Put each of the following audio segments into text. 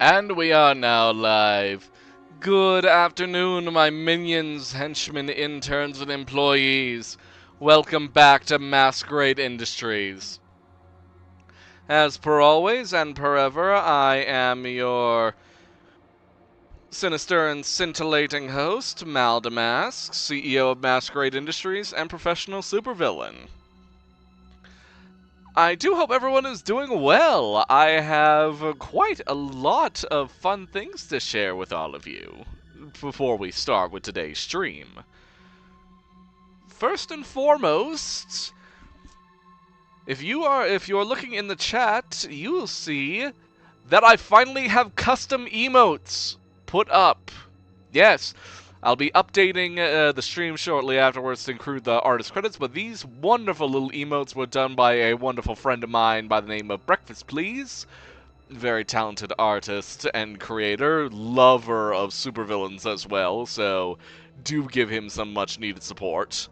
And we are now live. Good afternoon, my minions, henchmen, interns, and employees. Welcome back to Masquerade Industries. As per always and per ever, I am your sinister and scintillating host, Mal Damask, CEO of Masquerade Industries and professional supervillain. I do hope everyone is doing well. I have quite a lot of fun things to share with all of you before we start with today's stream. First and foremost, if you're looking in the chat, you will see that I finally have custom emotes put up. Yes, I'll be updating the stream shortly afterwards to include the artist credits, but these wonderful little emotes were done by a wonderful friend of mine by the name of Breakfast Please. Very talented artist and creator, lover of supervillains as well, so do give him some much needed support.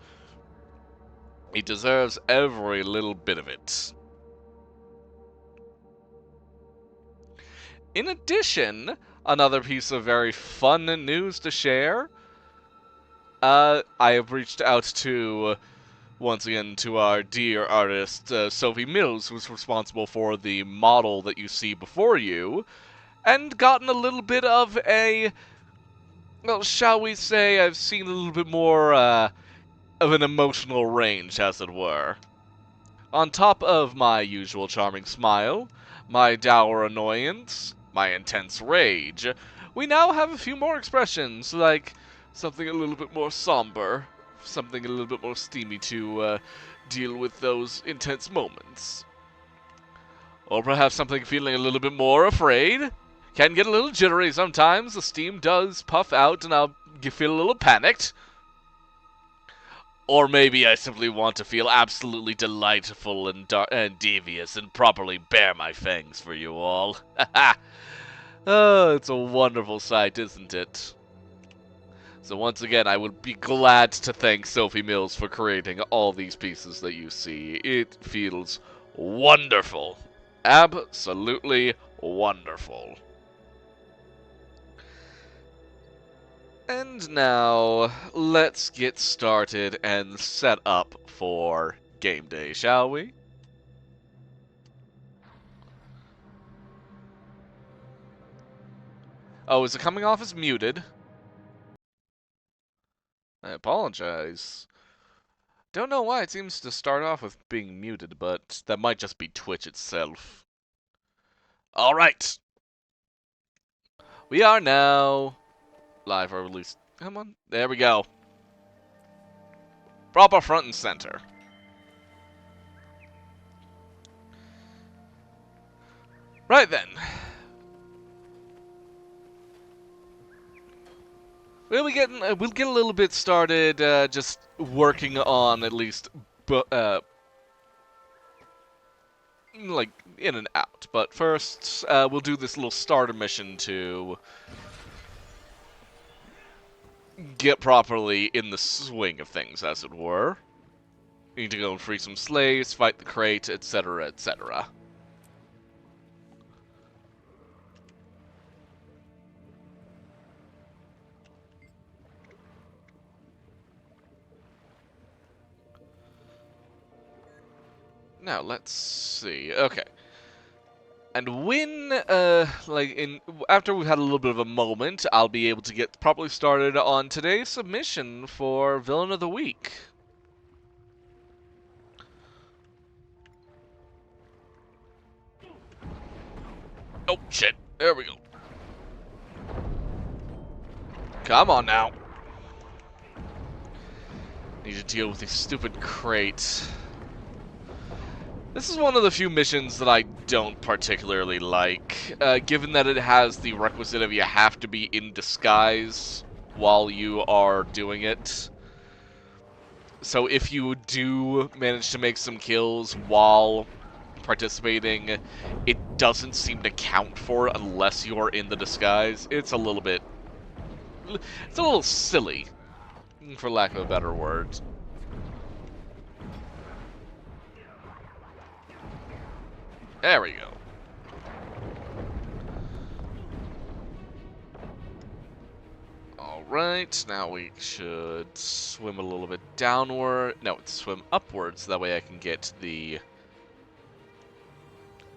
He deserves every little bit of it. In addition, another piece of very fun news to share. I have reached out to, once again, to our dear artist, Sophie Mills, who's responsible for the model that you see before you, and gotten a little bit of a, well, shall we say, I've seen a little bit more, of an emotional range, as it were. On top of my usual charming smile, my dour annoyance, my intense rage, we now have a few more expressions, like something a little bit more somber, something a little bit more steamy to deal with those intense moments. Or perhaps something feeling a little bit more afraid. Can get a little jittery sometimes, the steam does puff out and I'll feel a little panicked. Or maybe I simply want to feel absolutely delightful and devious and properly bare my fangs for you all. Oh, it's a wonderful sight, isn't it? So once again, I would be glad to thank Sophie Mills for creating all these pieces that you see. It feels wonderful. Absolutely wonderful. And now, let's get started and set up for game day, shall we? Oh, is it coming off as muted? I apologize. Don't know why it seems to start off with being muted, but that might just be Twitch itself. Alright! We are now live, or at least, come on, there we go. Proper front and center. Right then. We'll get a little bit started, just working on at least, like, in and out. But first, we'll do this little starter mission to get properly in the swing of things, as it were. We need to go and free some slaves, fight the crate, etc., etc. Now, let's see. Okay. And when, after we've had a little bit of a moment, I'll be able to get properly started on today's submission for Villain of the Week. Oh, shit. There we go. Come on now. Need to deal with this stupid crate. This is one of the few missions that I don't particularly like, given that it has the requisite of you have to be in disguise while you are doing it. So if you do manage to make some kills while participating, it doesn't seem to count for it unless you're in the disguise. It's a little silly, for lack of a better word. There we go. Alright, now we should swim a little bit downward. No, swim upwards, that way I can get the...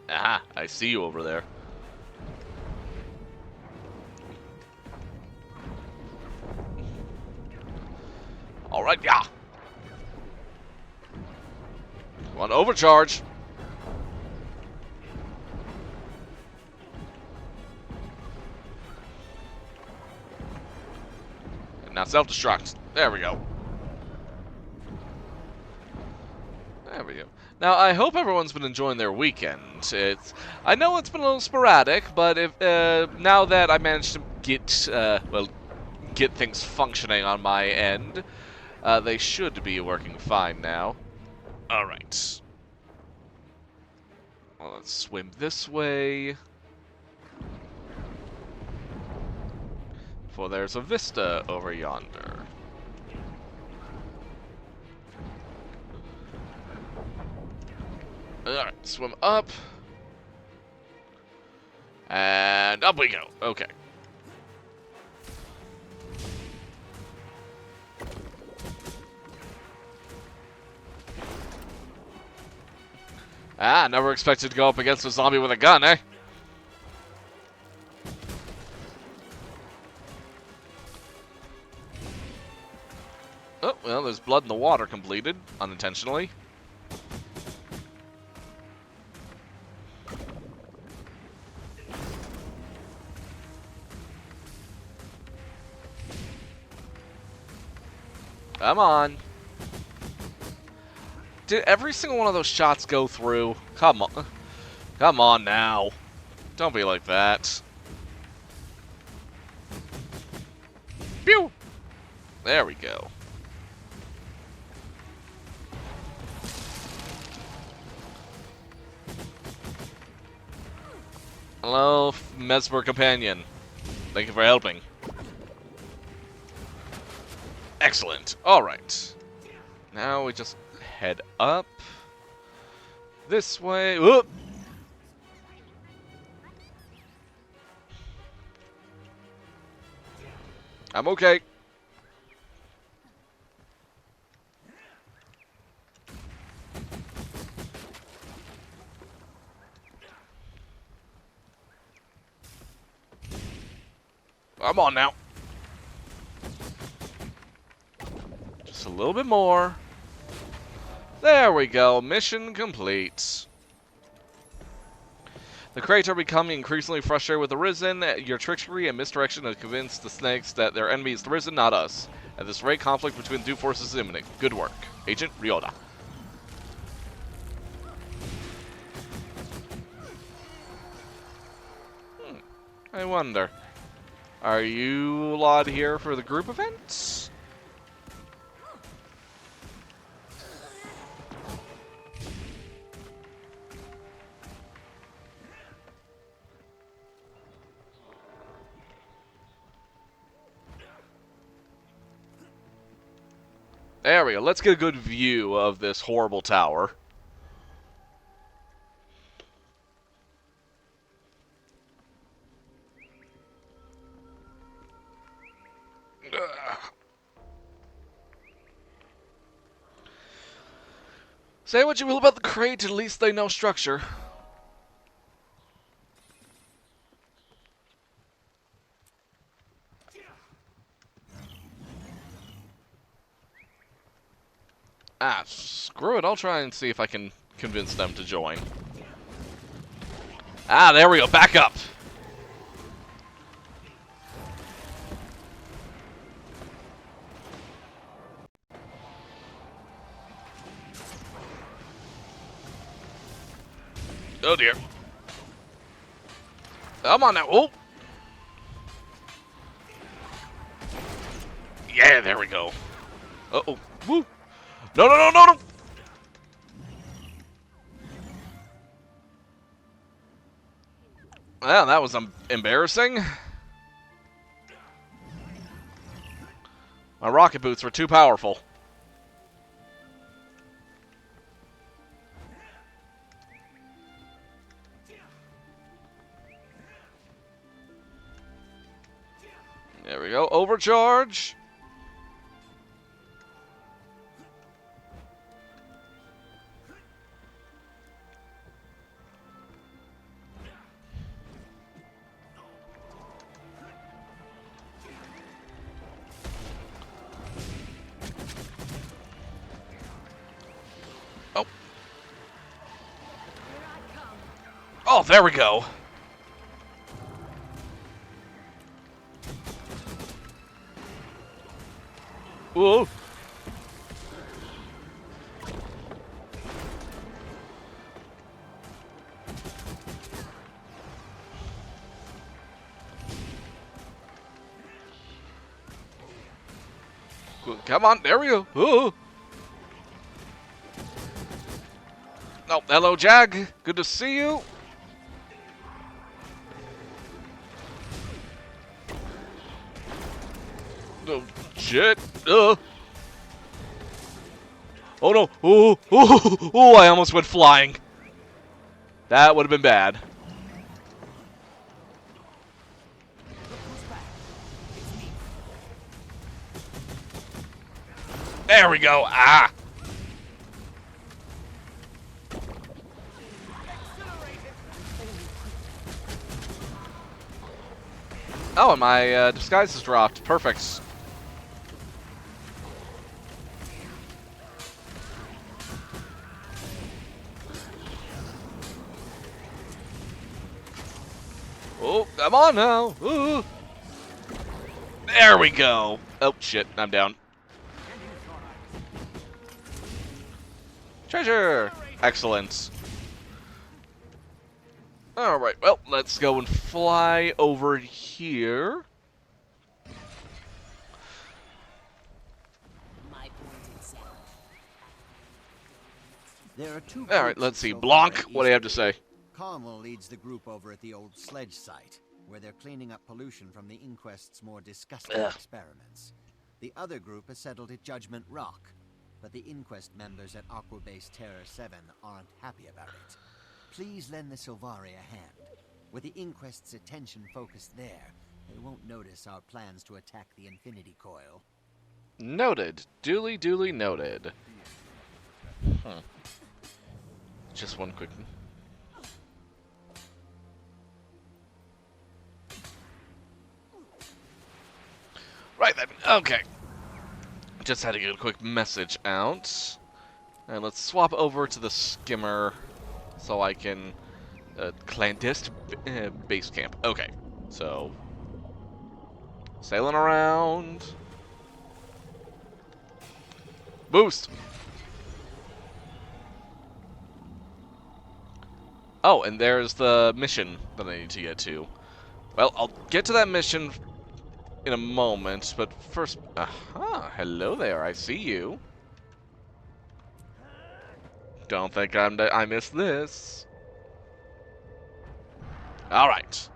Ah, I see you over there. Alright, yeah! Come on, overcharge! And now self-destruct. There we go. There we go. Now, I hope everyone's been enjoying their weekend. I know it's been a little sporadic, but if now that I managed to get, get things functioning on my end, they should be working fine now. Alright. Well, let's swim this way. For there's a vista over yonder. Alright, swim up. And up we go. Okay. Ah, never expected to go up against a zombie with a gun, eh? Oh, well, there's blood in the water completed, unintentionally. Come on. Did every single one of those shots go through? Come on. Come on now. Don't be like that. Pew! There we go. Hello, Mesmer companion. Thank you for helping. Excellent. Alright. Now we just head up. This way. Whoop! I'm okay. Come on now. Just a little bit more. There we go. Mission complete. The crates are becoming increasingly frustrated with the Risen. Your trickery and misdirection have convinced the snakes that their enemy is the Risen, not us. At this rate, conflict between the two forces is imminent. Good work. Agent Ryota. I wonder. Are you lot here for the group events? There we go. Let's get a good view of this horrible tower. Say what you will about the crate, at least they know structure. Ah, screw it. I'll try and see if I can convince them to join. Ah, there we go. Back up. Oh, dear. Come on now. Oh. Yeah, there we go. Uh-oh. Woo. No, no, no, no, no. Well, that was embarrassing. My rocket boots were too powerful. There we go. Overcharge. Oh. Oh, there we go. Whoa. Come on, there we go. Ooh. Oh, hello, Jag. Good to see you. Oh, shit. Oh, no. Oh, oh, oh, I almost went flying. That would have been bad. There we go. Ah. Oh, and my disguise has dropped. Perfect. Oh, come on now. Ooh. There we go. Oh, shit. I'm down. Treasure. Excellent. Alright, well, let's go and fly over here. There are two. Alright, let's see. Blanc, what do you have to say? Carmel leads the group over at the old sledge site, where they're cleaning up pollution from the Inquest's more disgusting experiments. The other group is settled at Judgment Rock, but the Inquest members at Aqua Base Terror 7 aren't happy about it. Please lend the Sylvari a hand. With the Inquest's attention focused there, they won't notice our plans to attack the Infinity Coil. Noted. Duly, duly noted. Just one quick... Right then, okay. Just had to get a quick message out. And let's swap over to the skimmer so I can... clandestine base camp. Okay, so... Sailing around... Boost! Oh, and there's the mission that I need to get to. Well, I'll get to that mission in a moment, but first... Aha, hello there, I see you. Don't think I missed this. Alright.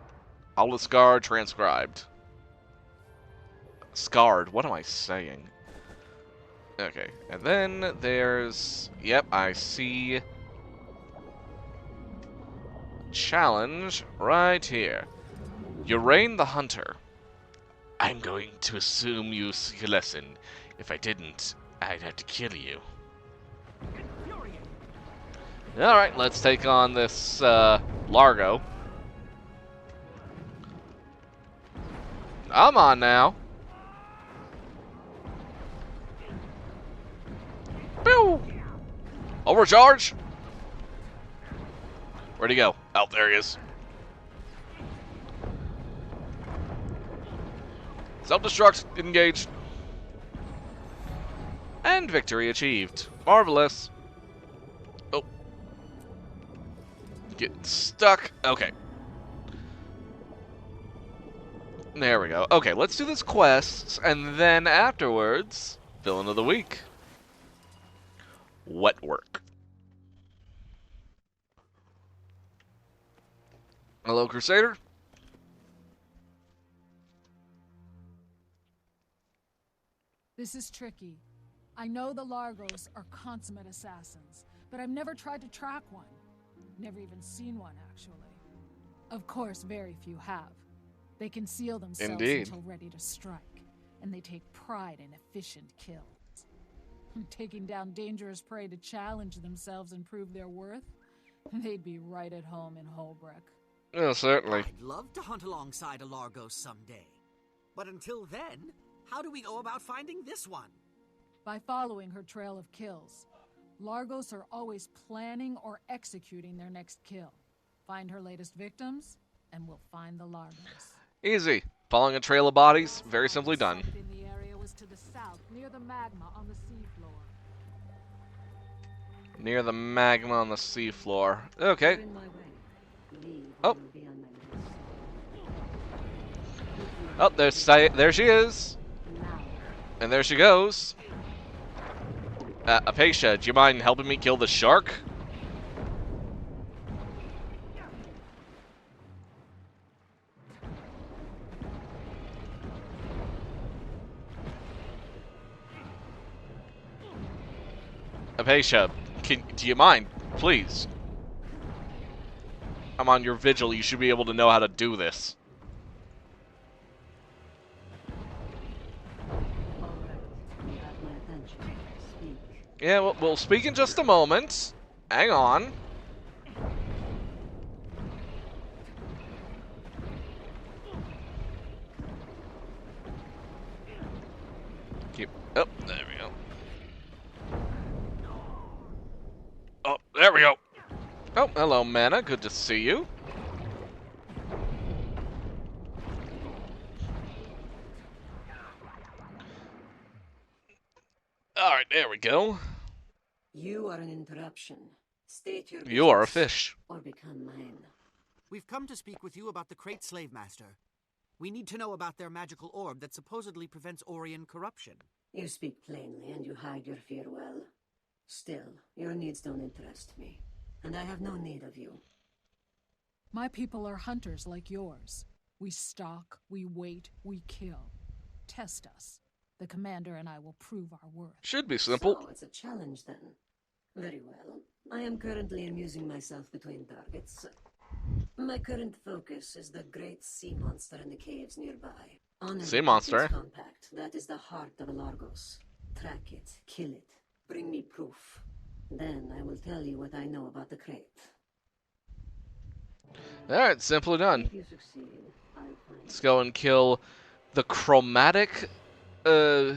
Scarred transcribed. Scarred, what am I saying? Okay, and then there's... Yep, I see... Challenge right here. Urain the Hunter. I'm going to assume you see a lesson. If I didn't, I'd have to kill you. Alright, let's take on this Largo. Come on now. Pew! Overcharge! Where'd he go? Oh, there he is. Self-destruct, engage. And victory achieved. Marvelous. Oh. Getting stuck. Okay. There we go. Okay, let's do this quest, and then afterwards, villain of the week. Wet work. Hello, Crusader. This is tricky. I know the Largos are consummate assassins, but I've never tried to track one. Never even seen one, actually. Of course, very few have. They conceal themselves Indeed. until ready to strike, and they take pride in efficient kills. Taking down dangerous prey to challenge themselves and prove their worth, they'd be right at home in Holbrook. Yeah, certainly. I'd love to hunt alongside a Largos someday. But until then, how do we go about finding this one? By following her trail of kills. Largos are always planning or executing their next kill. Find her latest victims, and we'll find the Largos. Easy. Following a trail of bodies, very simply done. Sighted in the area was to the south, near the magma on the seafloor. Near the magma on the seafloor. Okay. Oh. Oh, there she is. And there she goes. Apatia, do you mind helping me kill the shark? Apatia, do you mind? Please. I'm on your vigil. You should be able to know how to do this. Yeah, we'll speak in just a moment. Hang on. Oh, there we go. Oh, there we go. Oh, hello, Mana. Good to see you. Alright, there we go. You are an interruption. State your You are a business, fish. or become mine. We've come to speak with you about the Crate Slave Master. We need to know about their magical orb that supposedly prevents Orion corruption. You speak plainly and you hide your fear well. Still, your needs don't interest me, and I have no need of you. My people are hunters like yours. We stalk, we wait, we kill. Test us. The commander and I will prove our worth. Should be simple. So, it's a challenge then. Very well. I am currently amusing myself between targets. My current focus is the great sea monster in the caves nearby. Honor Sea it, monster? it's compact. That is the heart of Largos. Track it, kill it, bring me proof. Then I will tell you what I know about the crate. Alright, simply done. If you succeed, I'll find Let's go and kill the chromatic Kubazoa?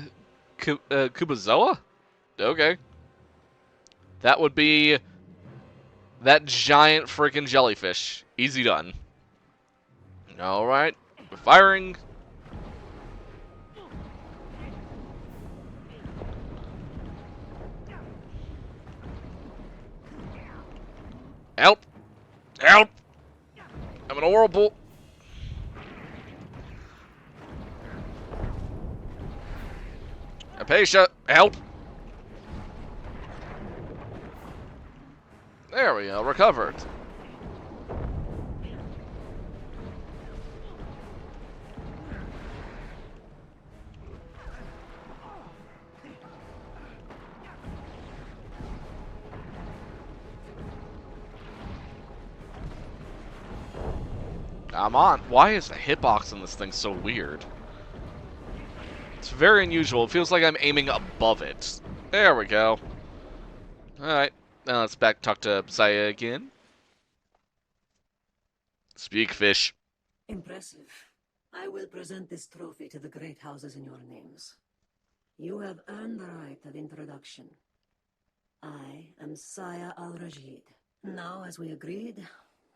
Okay. That would be that giant freaking jellyfish. Easy done. Alright. Firing. Help! Help! I'm in a whirlpool. Apatia, help! There we go, recovered. I'm on. Why is the hitbox on this thing so weird? It's very unusual. It feels like I'm aiming above it. There we go. Alright. Now let's talk to Saya again. Speak, fish. Impressive. I will present this trophy to the great houses in your names. You have earned the right of introduction. I am Saya al-Rajid. Now, as we agreed,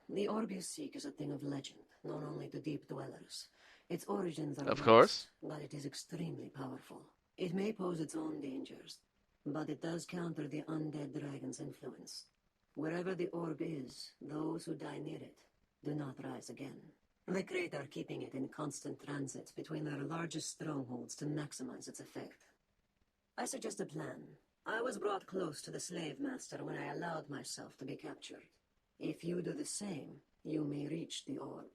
the orb you seek is a thing of legend, known only to deep dwellers. Its origins are Of course. lost, but it is extremely powerful. It may pose its own dangers, but it does counter the undead dragon's influence. Wherever the orb is, those who die near it do not rise again. The Crate are keeping it in constant transit between their largest strongholds to maximize its effect. I suggest a plan. I was brought close to the slave master when I allowed myself to be captured. If you do the same, you may reach the orb.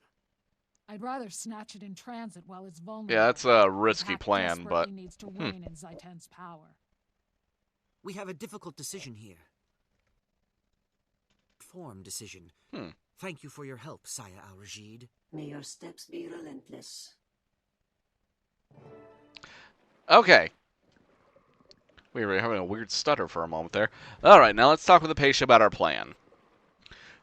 I'd rather snatch it in transit while it's vulnerable. Yeah, that's a risky Pact plan, but... desperately needs to wane in Zaitan's power. We have a difficult decision here. Form decision. Thank you for your help, Saya al-Rajid. May your steps be relentless. Okay. We were having a weird stutter for a moment there. Alright, now let's talk with the patient about our plan.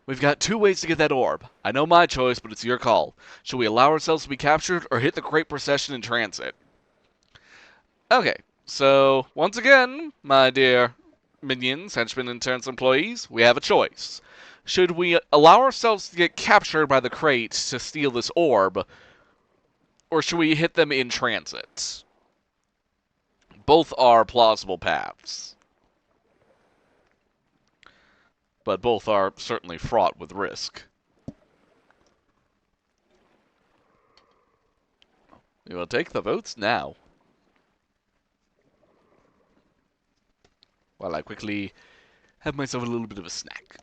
We've got 2 ways to get that orb. I know my choice, but it's your call. Should we allow ourselves to be captured, or hit the Crate Procession in transit? Okay, so, once again, my dear minions, henchmen, and Terrence employees, we have a choice. Should we allow ourselves to get captured by the Crate to steal this orb, or should we hit them in transit? Both are plausible paths. But both are certainly fraught with risk. We will take the votes now. While I quickly have myself a little bit of a snack.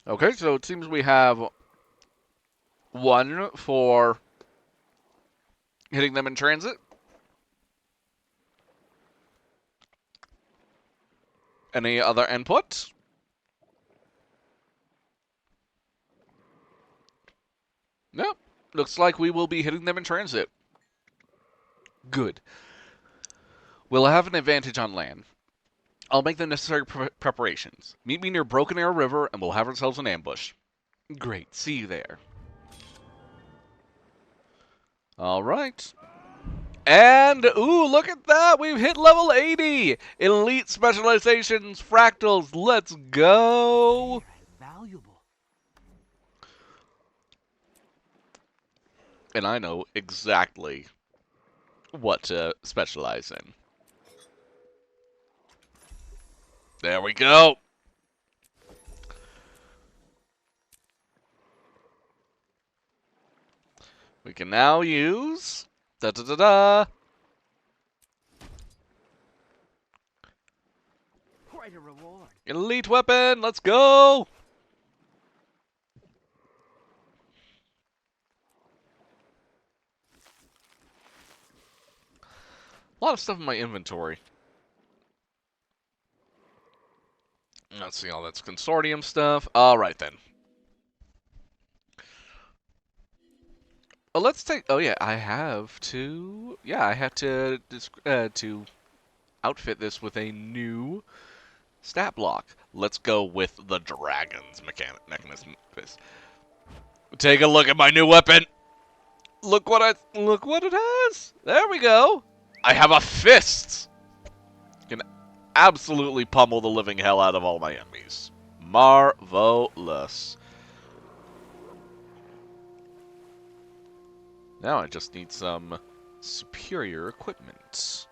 Okay, so it seems we have 1 for hitting them in transit. Any other input? Nope. Looks like we will be hitting them in transit. Good. We'll have an advantage on land. I'll make the necessary preparations. Meet me near Broken Arrow River, and we'll have ourselves an ambush. Great. See you there. Alright. And, ooh, look at that! We've hit level 80! Elite specializations, fractals, let's go! Valuable. And I know exactly what to specialize in. There we go! We can now use... Da-da-da-da! Quite a reward. Elite weapon, let's go! A lot of stuff in my inventory. Let's see, all that's consortium stuff. Alright then. Oh, let's take... Oh yeah, I have to... Yeah, I have to outfit this with a new stat block. Let's go with the dragon's mechanism. Take a look at my new weapon. Look what it has. There we go. I have a fist. Can absolutely pummel the living hell out of all my enemies. Marvelous. Now I just need some superior equipment.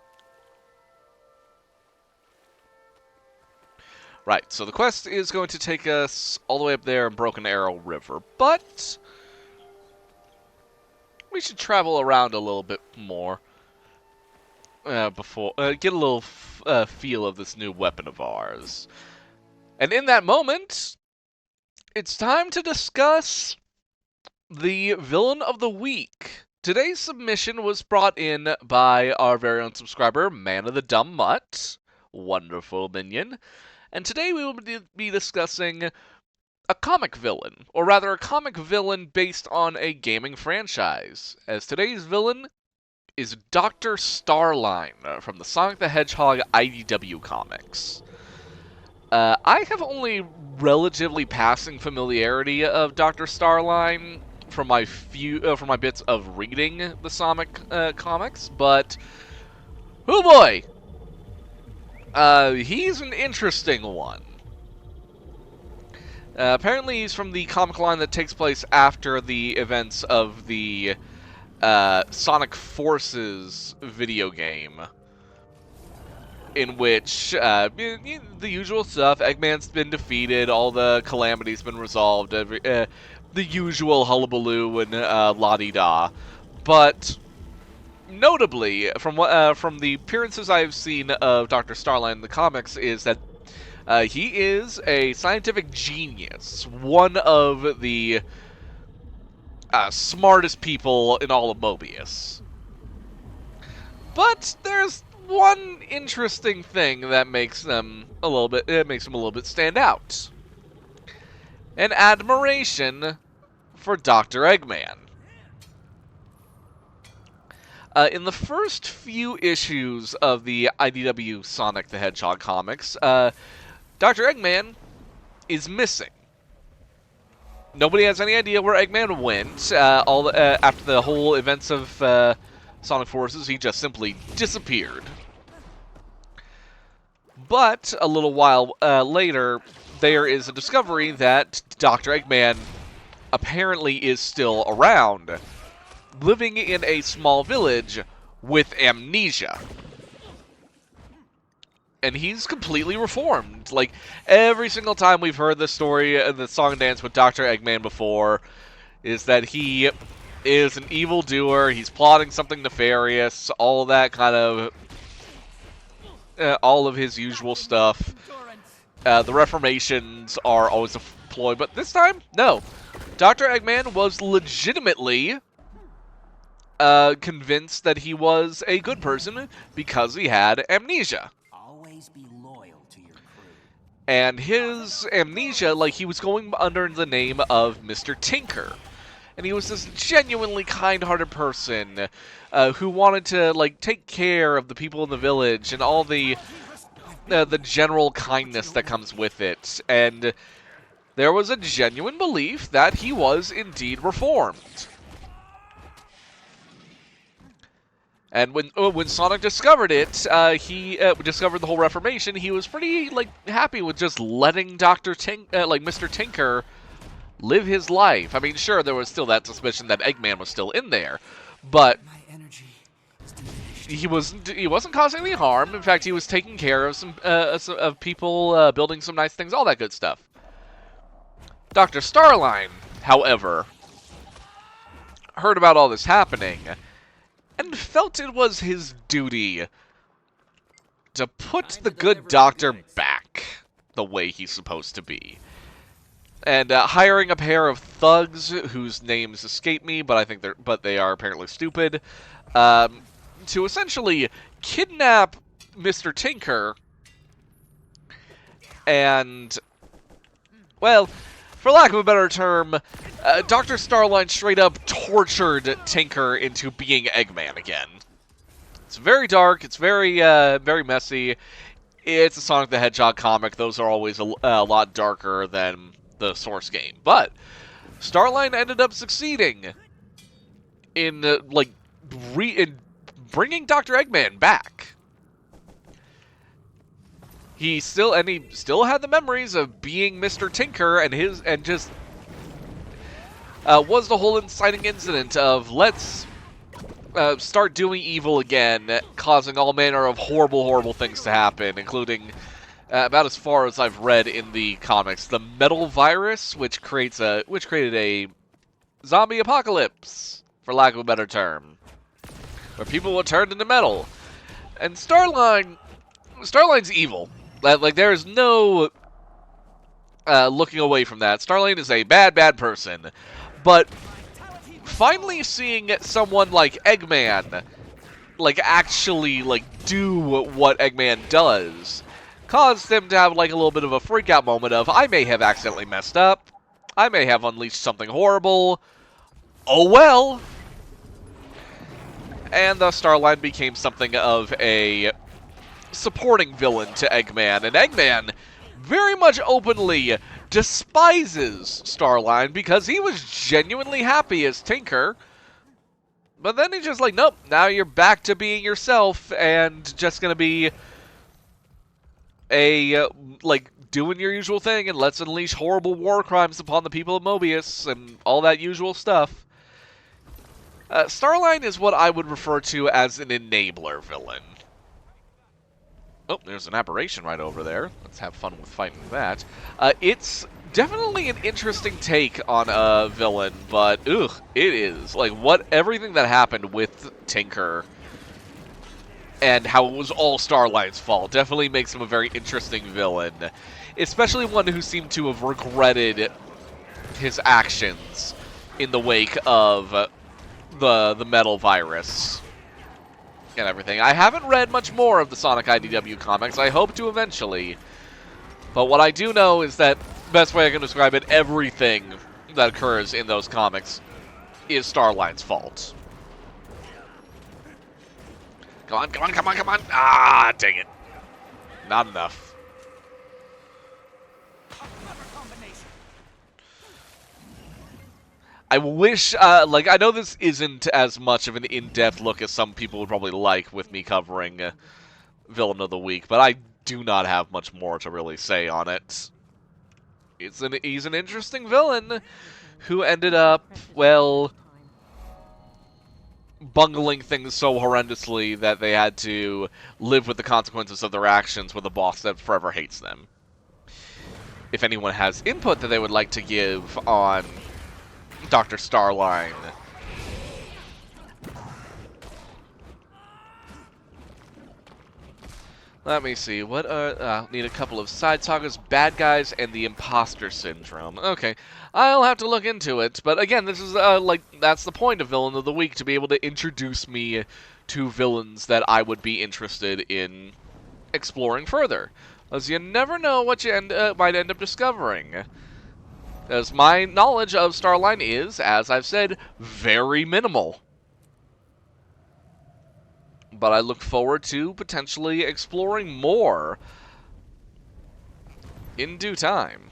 Right, so the quest is going to take us all the way up there in Broken Arrow River, but we should travel around a little bit more before get a little feel of this new weapon of ours. And in that moment, it's time to discuss the villain of the week. Today's submission was brought in by our very own subscriber, Man of the Dumb Mutt. Wonderful minion. And today we will be discussing a comic villain, or rather a comic villain based on a gaming franchise, as today's villain is Dr. Starline from the Sonic the Hedgehog IDW comics. I have only relatively passing familiarity of Dr. Starline from my bits of reading the Sonic comics, but oh boy, he's an interesting one. Apparently he's from the comic line that takes place after the events of the Sonic Forces video game, in which the usual stuff, Eggman's been defeated, all the calamity's been resolved, the usual hullabaloo and la-di-da. But notably, from the appearances I've seen of Dr. Starline in the comics, is that he is a scientific genius, one of the smartest people in all of Mobius. But there's one interesting thing that makes them a little bit stand out. An admiration for Dr. Eggman. In the first few issues of the IDW Sonic the Hedgehog comics, Dr. Eggman is missing. Nobody has any idea where Eggman went. After the whole events of Sonic Forces, he just simply disappeared. But a little while later, there is a discovery that Dr. Eggman apparently is still around, living in a small village with amnesia. And he's completely reformed. Like, every single time we've heard the story, the song and dance with Dr. Eggman before, is that he is an evildoer, he's plotting something nefarious, all that kind of... all of his usual stuff. The reformations are always a ploy, but this time, no. Dr. Eggman was legitimately convinced that he was a good person because he had amnesia. Always be loyal to your crew. And his amnesia, like, he was going under the name of Mr. Tinker. And he was this genuinely kind-hearted person who wanted to, like, take care of the people in the village and all the general kindness that comes with it. And there was a genuine belief that he was indeed reformed. And when Sonic discovered it, he discovered the whole Reformation. He was pretty happy with just letting Mr. Tinker live his life. I mean, sure, there was still that suspicion that Eggman was still in there, but My energy is diminished. he wasn't causing any harm. In fact, he was taking care of some of people, building some nice things, all that good stuff. Dr. Starline, however, heard about all this happening and felt it was his duty to put the good doctor back the way he's supposed to be. And hiring a pair of thugs whose names escape me, but they are apparently stupid, to essentially kidnap Mr. Tinker and, well, for lack of a better term, Dr. Starline straight up tortured Tinker into being Eggman again. It's very dark, it's very messy. It's a Sonic the Hedgehog comic. Those are always a lot darker than the source game. But Starline ended up succeeding in in bringing Dr. Eggman back. He still had the memories of being Mr. Tinker and just was the whole inciting incident of let's start doing evil again, causing all manner of horrible things to happen, including about as far as I've read in the comics, the metal virus, which created a zombie apocalypse, for lack of a better term, where people were turned into metal. And Starline's evil. Like, there is no looking away from that. Starline is a bad person. But finally seeing someone like Eggman, actually, do what Eggman does, caused them to have, a little bit of a freak-out moment of, I may have accidentally messed up. I may have unleashed something horrible. Oh well. And thus Starline became something of a supporting villain to Eggman, and Eggman very much openly despises Starline because he was genuinely happy as Tinker, but then he's just like, nope, now you're back to being yourself and just gonna be doing your usual thing, and let's unleash horrible war crimes upon the people of Mobius and all that usual stuff. Starline is what I would refer to as an enabler villain. Oh, there's an aberration right over there. Let's have fun with fighting that. It's definitely an interesting take on a villain, but it is. Everything that happened with Tinker and how it was all Starline's fault definitely makes him a very interesting villain. Especially one who seemed to have regretted his actions in the wake of the metal virus and everything. I haven't read much more of the Sonic IDW comics. I hope to eventually. But what I do know is that the best way I can describe it, everything that occurs in those comics is Starline's fault. Come on, come on, come on, come on. Ah, dang it. Not enough. I wish, like, I know this isn't as much of an in-depth look as some people would probably like with me covering Villain of the Week, but I do not have much more to really say on it. He's an interesting villain who ended up, well, bungling things so horrendously that they had to live with the consequences of their actions with a boss that forever hates them. If anyone has input that they would like to give on Dr. Starline, let me see. What are... need a couple of side sagas, bad guys, and the imposter syndrome. Okay, I'll have to look into it. But again, this is, like, that's the point of Villain of the Week, to be able to introduce me to villains that I would be interested in exploring further. As you never know what you might end up discovering. As my knowledge of Starline is, as I've said, very minimal. But I look forward to potentially exploring more in due time.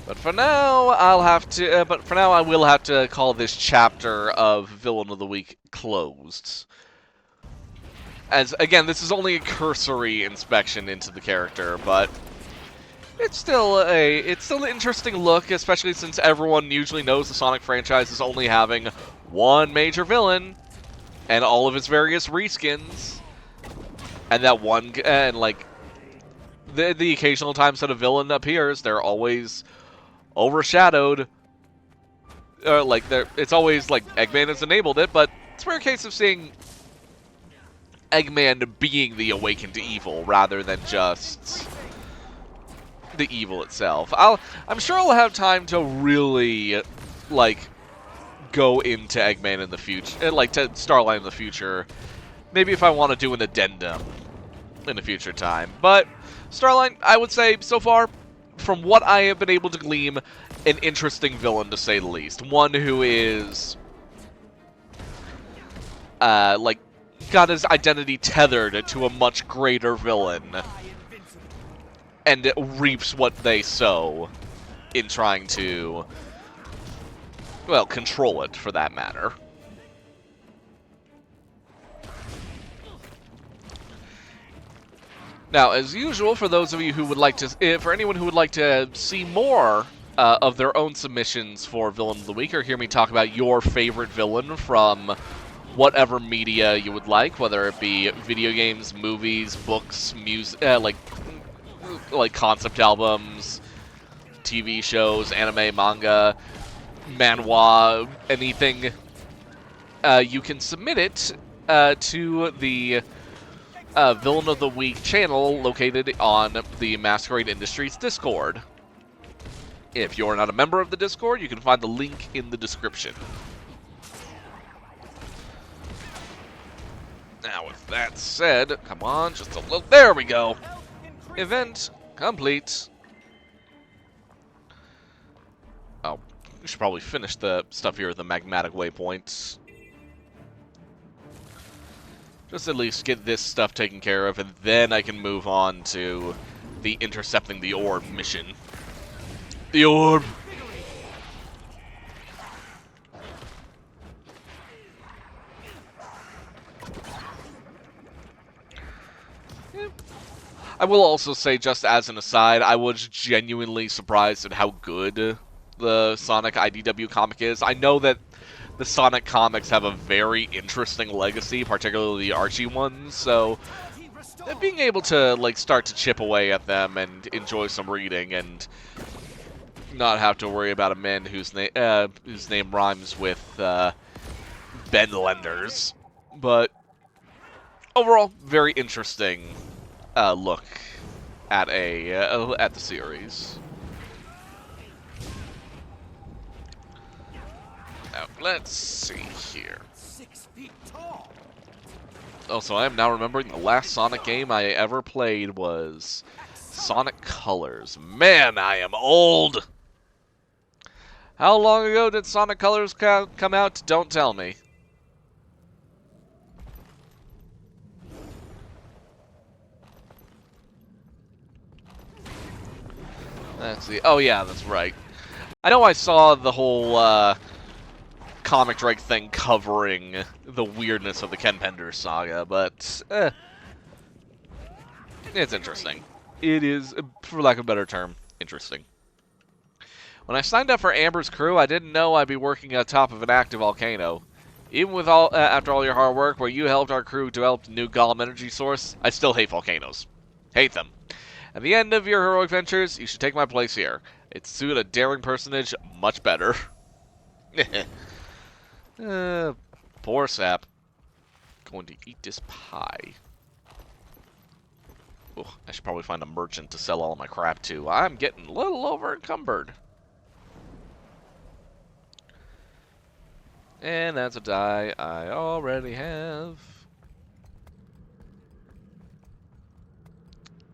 But for now, I will have to call this chapter of Villain of the Week closed. As again, this is only a cursory inspection into the character, but it's still an interesting look, especially since everyone usually knows the Sonic franchise is only having one major villain and all of its various reskins, and that one, and like the occasional times that a villain appears, they're always overshadowed. Like it's always like Eggman has enabled it, but it's a rare case of seeing Eggman being the awakened evil rather than just the evil itself. I'm sure I'll have time to really, like, go into Eggman in the future, like, to Starline in the future. Maybe if I want to do an addendum in a future time. But Starline, I would say, so far, from what I have been able to glean, an interesting villain, to say the least. One who is, like, got his identity tethered to a much greater villain, and it reaps what they sow in trying to, well, control it, for that matter. Now, as usual, for those of you who would like to, for anyone who would like to see more of their own submissions for Villain of the Week, or hear me talk about your favorite villain from whatever media you would like, whether it be video games, movies, books, music, like concept albums, TV shows, anime, manga, manhwa, anything, you can submit it to the Villain of the Week channel located on the Masquerade Industries Discord. If you're not a member of the Discord, you can find the link in the description. Now, with that said, come on, just a little... There we go! Event complete. Oh, we should probably finish the stuff here at the magmatic waypoints. Just at least get this stuff taken care of, and then I can move on to the intercepting the orb mission. The orb! I will also say, just as an aside, I was genuinely surprised at how good the Sonic IDW comic is. I know that the Sonic comics have a very interesting legacy, particularly the Archie ones, so being able to, like, start to chip away at them and enjoy some reading and not have to worry about a man whose name rhymes with Ben Lenders. But overall, very interesting look at the series. Now, let's see here. 6 feet tall. Oh, so I am now remembering the last Sonic game I ever played was Sonic Colors. Man, I am old! How long ago did Sonic Colors come out? Don't tell me. Let's see. Oh, yeah, that's right. I know I saw the whole Comic Drake thing covering the weirdness of the Ken Penders saga, but it's interesting. It is, for lack of a better term, interesting. When I signed up for Amber's crew, I didn't know I'd be working on top of an active volcano. Even with after all your hard work, where you helped our crew develop a new golem energy source, I still hate volcanoes. Hate them. At the end of your heroic ventures, you should take my place here. It suited a daring personage much better. Poor sap. Going to eat this pie. Ooh, I should probably find a merchant to sell all my crap to. I'm getting a little over encumbered. And that's a die I already have.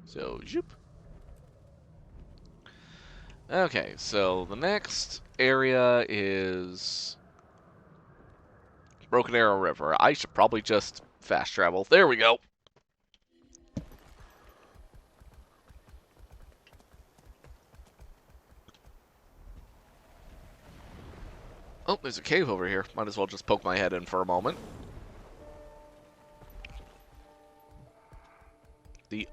So, zoop. Okay, so the next area is Broken Arrow River. I should probably just fast travel. There we go. Oh, there's a cave over here. Might as well just poke my head in for a moment. The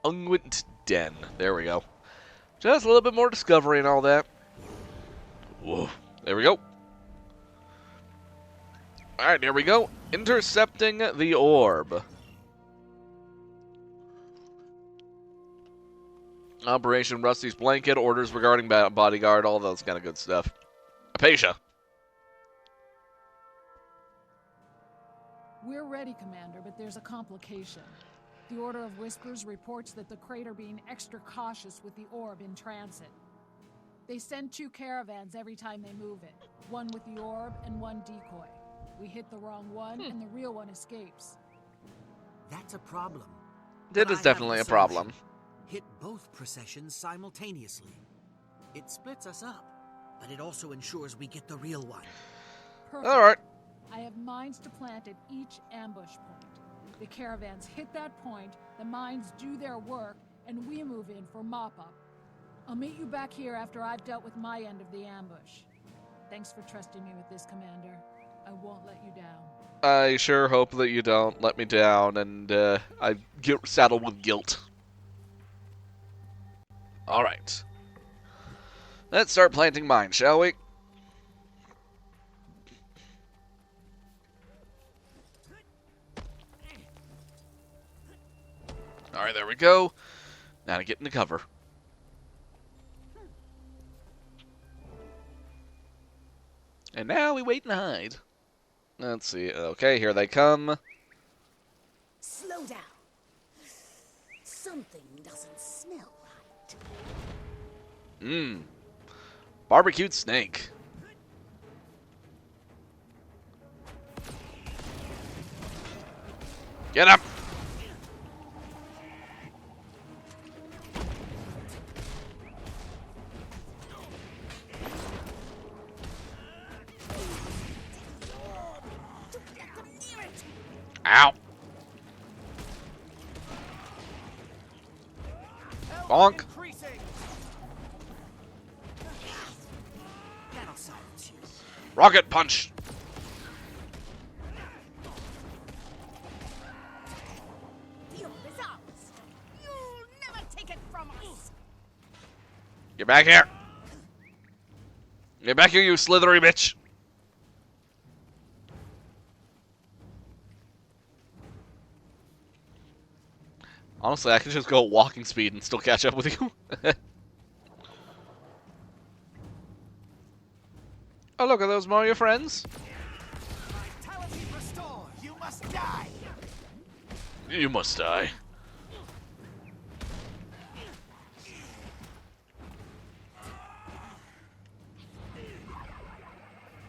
Unguent Den. There we go. Just a little bit more discovery and all that. Whoa. There we go. Alright, here we go. Intercepting the orb. Operation Rusty's Blanket, orders regarding bodyguard, all those kind of good stuff. Apatia. We're ready, Commander, but there's a complication. The Order of Whispers reports that the crate are being extra cautious with the orb in transit. They send 2 caravans every time they move it. One with the orb and one decoy. We hit the wrong one and the real one escapes. That's a problem. That But is I have definitely the a problem. solution. Hit both processions simultaneously. It splits us up, but it also ensures we get the real one. Perfect. Alright. I have mines to plant at each ambush point. The caravans hit that point, the mines do their work, and we move in for mop-up. I'll meet you back here after I've dealt with my end of the ambush. Thanks for trusting me with this, Commander. I won't let you down. I sure hope that you don't let me down and I get saddled with guilt. Alright. Let's start planting mines, shall we? Alright, there we go. Now to get into cover. And now we wait and hide. Let's see. Okay, here they come. Slow down. Something doesn't smell right. Mmm. Barbecued snake. Get up! Ow! Bonk! That'll silence you. Rocket punch! The orb is ours. You'll never take it from us. Get back here! Get back here, you slithery bitch! Honestly, I could just go at walking speed and still catch up with you. Oh, look, are those Mario friends? Vitality restore. You must die. You must die.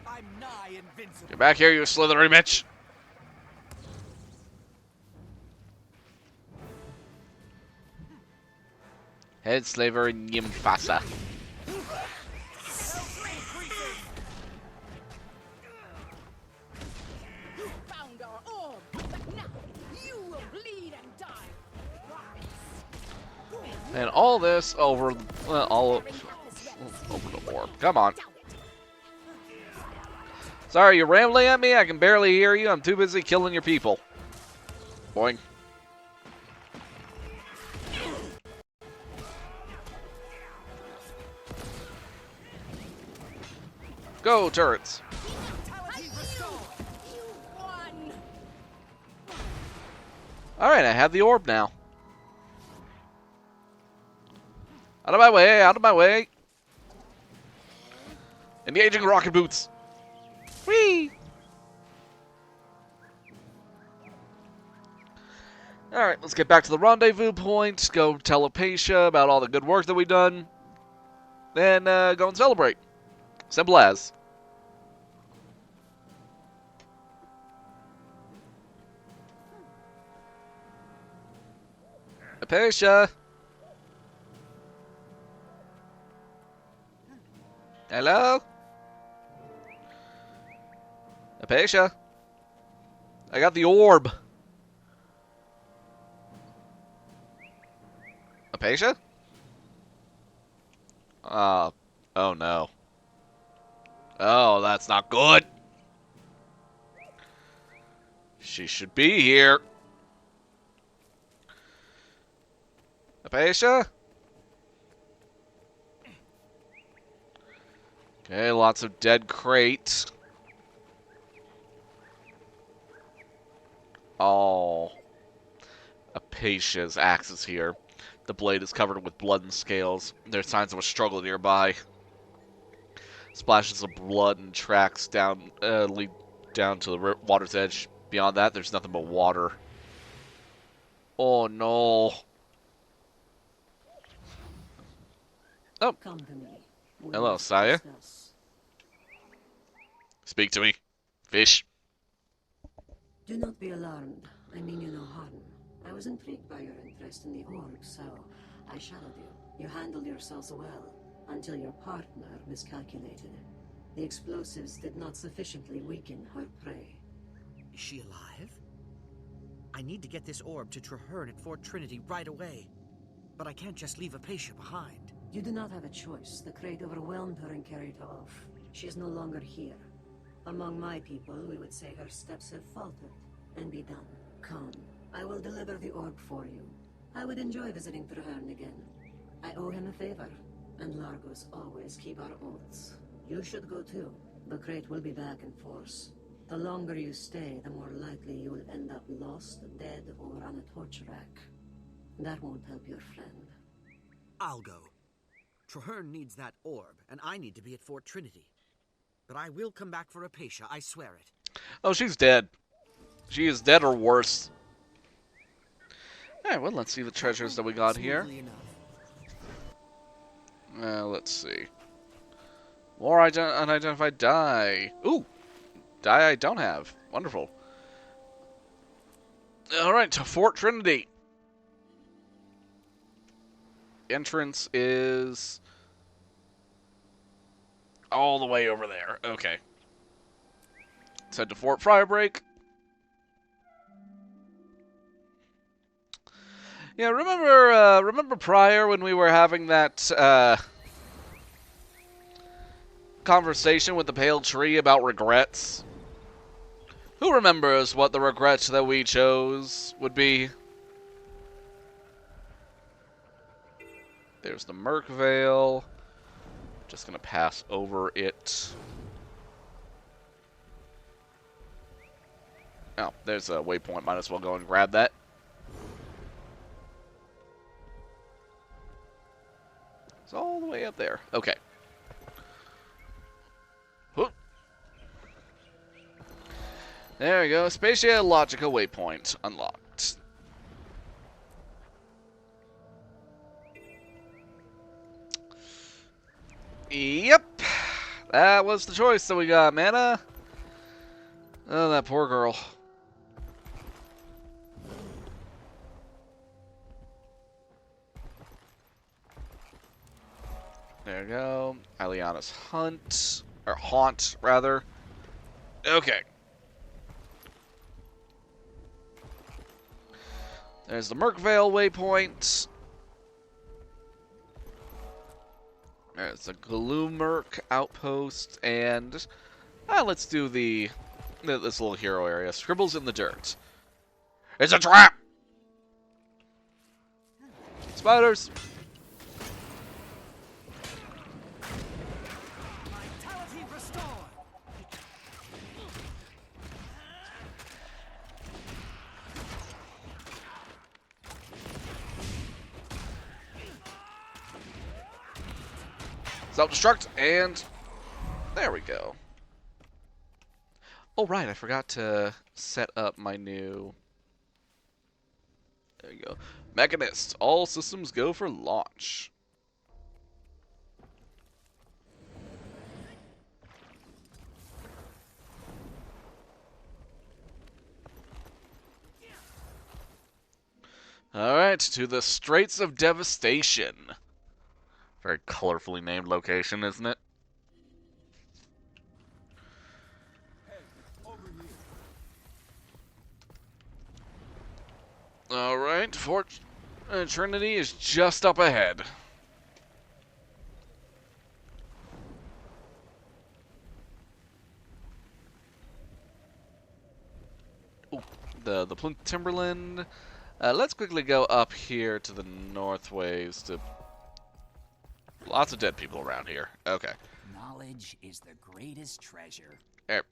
I I'm nigh invincible. Get back here, you slithery bitch! Head slaver Nymphasa. You found our orb, but now you will bleed and die. Rockets. And all this over, all over the orb. Come on. Sorry, you're rambling at me? I can barely hear you. I'm too busy killing your people. Boing. Go, turrets. Alright, I have the orb now. Out of my way, out of my way. Engaging rocket boots. Whee! Alright, let's get back to the rendezvous point. Go tell Apatia about all the good work that we've done. Then go and celebrate. Simple as. Apatia! Hello? Apatia? I got the orb. Apatia? Oh no. Oh, that's not good. She should be here. Apatia? Okay, lots of dead crates. Oh. Apatia's axe is here. The blade is covered with blood and scales. There are signs of a struggle nearby. Splashes of blood and tracks down lead down to the water's edge. Beyond that, there's nothing but water. Oh no. Oh. Come to me. Hello, Saya. Speak to me. Fish. Do not be alarmed. I mean you no harm. I was intrigued by your interest in the orb, so I shadowed you. You handled yourselves well, until your partner miscalculated. The explosives did not sufficiently weaken her prey. Is she alive? I need to get this orb to Traherne at Fort Trinity right away. But I can't just leave Apatia behind. You do not have a choice. The crate overwhelmed her and carried her off. She is no longer here. Among my people, we would say her steps have faltered, and be done. Come, I will deliver the orb for you. I would enjoy visiting Traherne again. I owe him a favor, and Largos always keep our oaths. You should go too. The crate will be back in force. The longer you stay, the more likely you will end up lost, dead, or on a torch rack. That won't help your friend. I'll go. Traherne needs that orb, and I need to be at Fort Trinity. But I will come back for Apatia, I swear it. Oh, she's dead. She is dead or worse. Alright, well, let's see the treasures that we got here. Let's see. More unidentified dye. Ooh! Dye I don't have. Wonderful. Alright, to Fort Trinity. Entrance is all the way over there. Okay. Let's head to Fort Firebreak. Yeah, remember prior when we were having that conversation with the Pale Tree about regrets? Who remembers what the regret that we chose would be? There's the Merc Veil. Just gonna pass over it. Oh, there's a waypoint. Might as well go and grab that. It's all the way up there. Okay. Whoop. There we go. Spatialogical waypoint unlocked. Yep. That was the choice that we got, Mana. Oh, that poor girl. There we go. Aliana's hunt. Or haunt, rather. Okay. There's the Merkvale waypoint. There's the Gloomurk outpost. And let's do this little hero area. Scribbles in the dirt. It's a trap! Spiders! Vitality restored. Self-destruct, and there we go. Oh, right, I forgot to set up my new... There you go. Mechanist. All systems go for launch. Alright, to the Straits of Devastation. Very colorfully named location, isn't it? Alright, Fort Trinity is just up ahead. Ooh, the Plinth Timberland. Let's quickly go up here to the northways to... Lots of dead people around here. Okay. Knowledge is the greatest treasure. I'd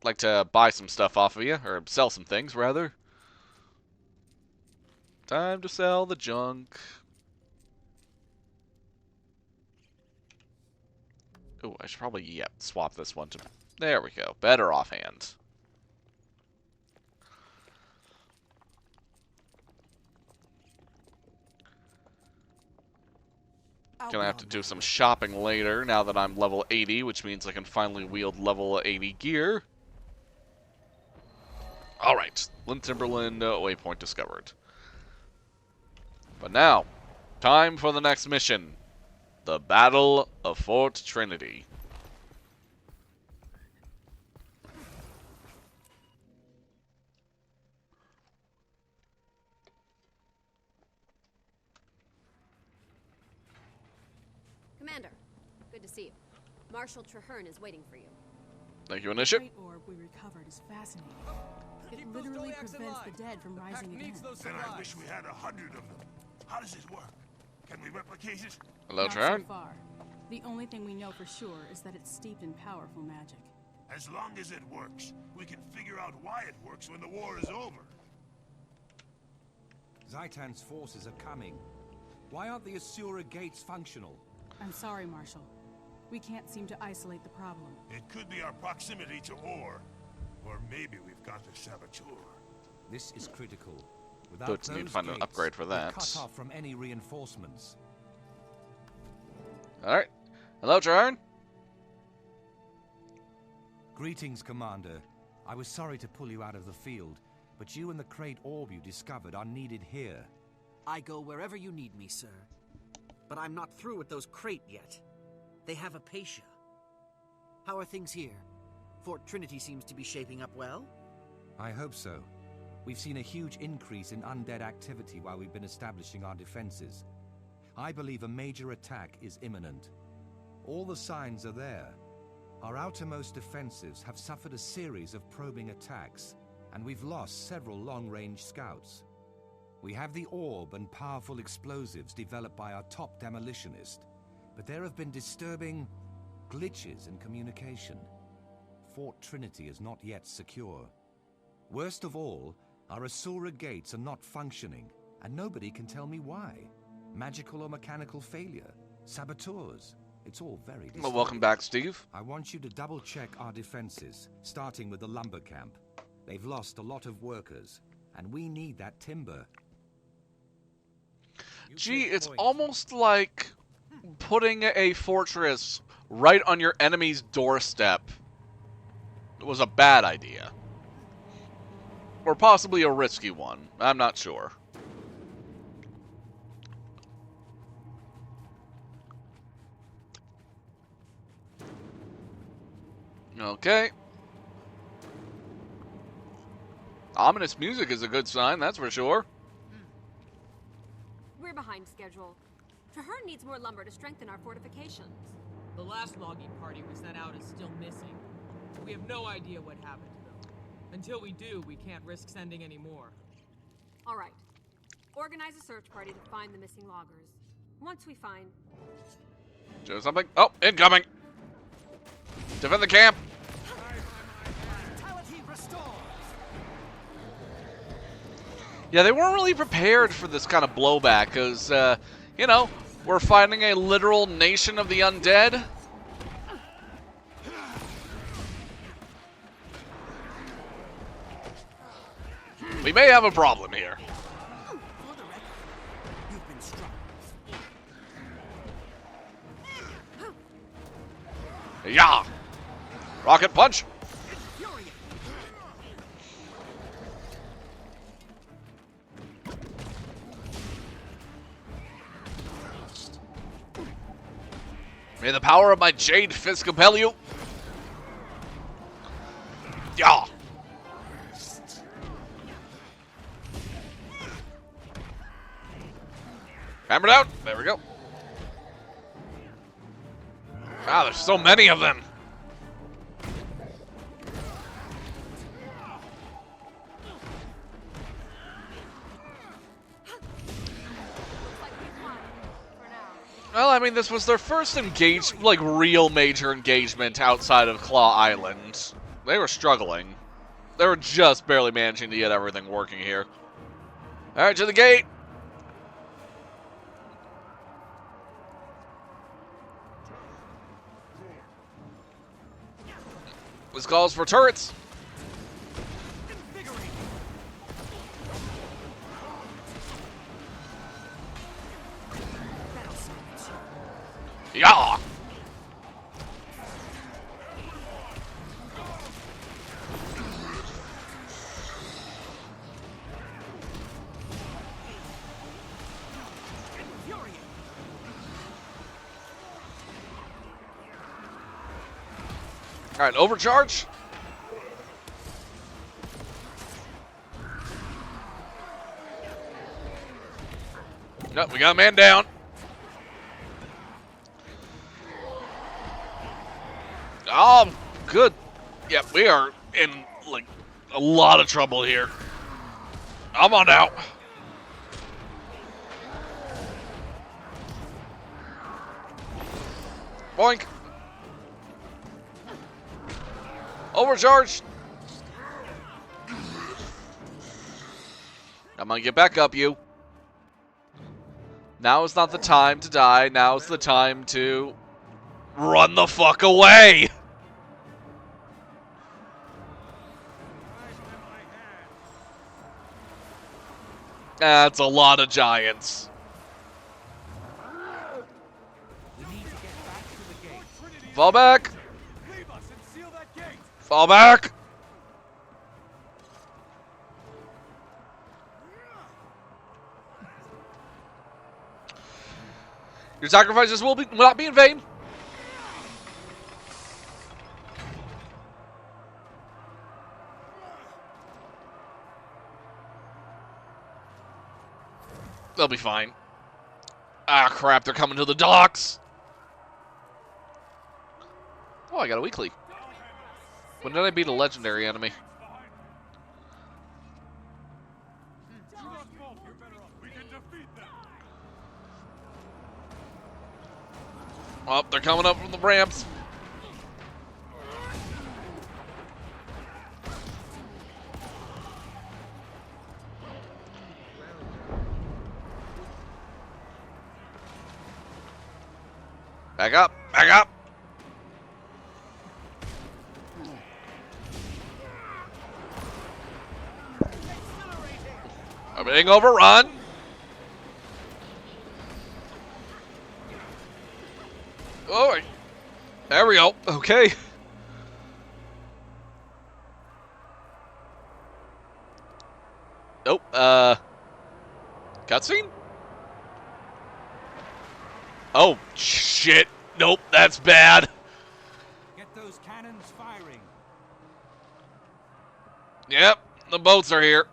like to buy some stuff off of you, or sell some things, rather. Time to sell the junk. Oh, I should probably, swap this one to... There we go. Better offhand. Gonna have to do some shopping later, now that I'm level 80, which means I can finally wield level 80 gear. Alright, Lynn Timberland waypoint discovered. But now, time for the next mission. The Battle of Fort Trinity. Commander, good to see you. Marshal Traherne is waiting for you. Thank you, The Initiate. great orb we recovered is fascinating. It literally prevents the dead from rising again. Then I wish we had 100 of them. How does it work? Can we replicate it? Hello, Not so Traherne. far. The only thing we know for sure is that it's steeped in powerful magic. As long as it works, we can figure out why it works when the war is over. Zaitan's forces are coming. Why aren't the Asura gates functional? I'm sorry, Marshal. We can't seem to isolate the problem. It could be our proximity to ore. Or maybe we've got the saboteur. This is critical. Without Good, need to those find an gates, upgrade for we're that. cut off from any reinforcements. Alright. Hello, Traherne. Greetings, Commander. I was sorry to pull you out of the field, but you and the crate orb you discovered are needed here. I go wherever you need me, sir. But I'm not through with those crate yet. They have Apatia. How are things here? Fort Trinity seems to be shaping up well. I hope so. We've seen a huge increase in undead activity while we've been establishing our defenses. I believe a major attack is imminent. All the signs are there. Our outermost defensives have suffered a series of probing attacks, and we've lost several long-range scouts. We have the orb and powerful explosives developed by our top demolitionist, but there have been disturbing glitches in communication. Fort Trinity is not yet secure. Worst of all, our Asura gates are not functioning, and nobody can tell me why. Magical or mechanical failure, saboteurs. It's all very disturbing. Well, welcome back, Steve. I want you to double-check our defenses, starting with the lumber camp. They've lost a lot of workers, and we need that timber. Gee, it's almost like putting a fortress right on your enemy's doorstep was a bad idea. Or possibly a risky one. I'm not sure. Okay. Ominous music is a good sign, that's for sure. We're behind schedule. Traherne needs more lumber to strengthen our fortifications. The last logging party we sent out is still missing. We have no idea what happened to them. Until we do, we can't risk sending any more. All right. Organize a search party to find the missing loggers. Once we find... Show something. Oh, incoming! Defend the camp! Yeah, they weren't really prepared for this kind of blowback, because, you know, we're fighting a literal nation of the undead. We may have a problem here. Yeah! Rocket punch! May the power of my Jade Fist compel you. Yeah! Hammered out. There we go. Wow, there's so many of them. Well, I mean, this was their first real major engagement outside of Claw Island. They were struggling. They were just barely managing to get everything working here. Alright, to the gate! This calls for turrets. Yeah! Alright, overcharge. Nope, we got a man down. Oh, good. Yep, we are in, like, a lot of trouble here. I'm on out. Boink. Overcharge. I'm gonna get back up, you. Now is not the time to die. Now is the time to run the fuck away. That's a lot of giants. Fall back. Fall back. Your sacrifices will not be in vain. They'll be fine. Ah, crap, they're coming to the docks. Oh, I got a weekly. When did I beat a legendary enemy? Oh, they're coming up from the ramps. Back up, back up. I'm being overrun. Oh, There we go. Okay. Nope. Cutscene? Oh, shit. Nope, that's bad. Get those cannons firing. Yep, the boats are here.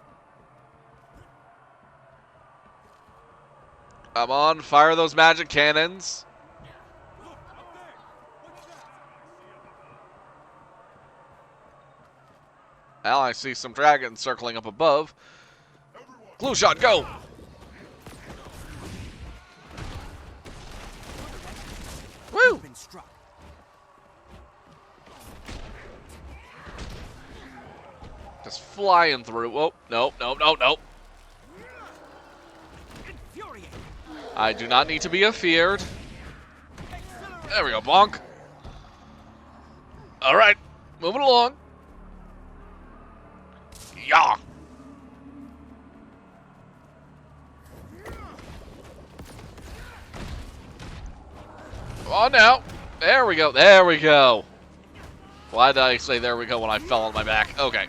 Come on, fire those magic cannons. Well, I see some dragons circling up above. Glue shot, go! Woo! Just flying through. Oh, no, no, no, no. I do not need to be afeared. There we go, bonk. All right, moving along. Yeah. Come on now. There we go. There we go. Why did I say there we go when I fell on my back? Okay.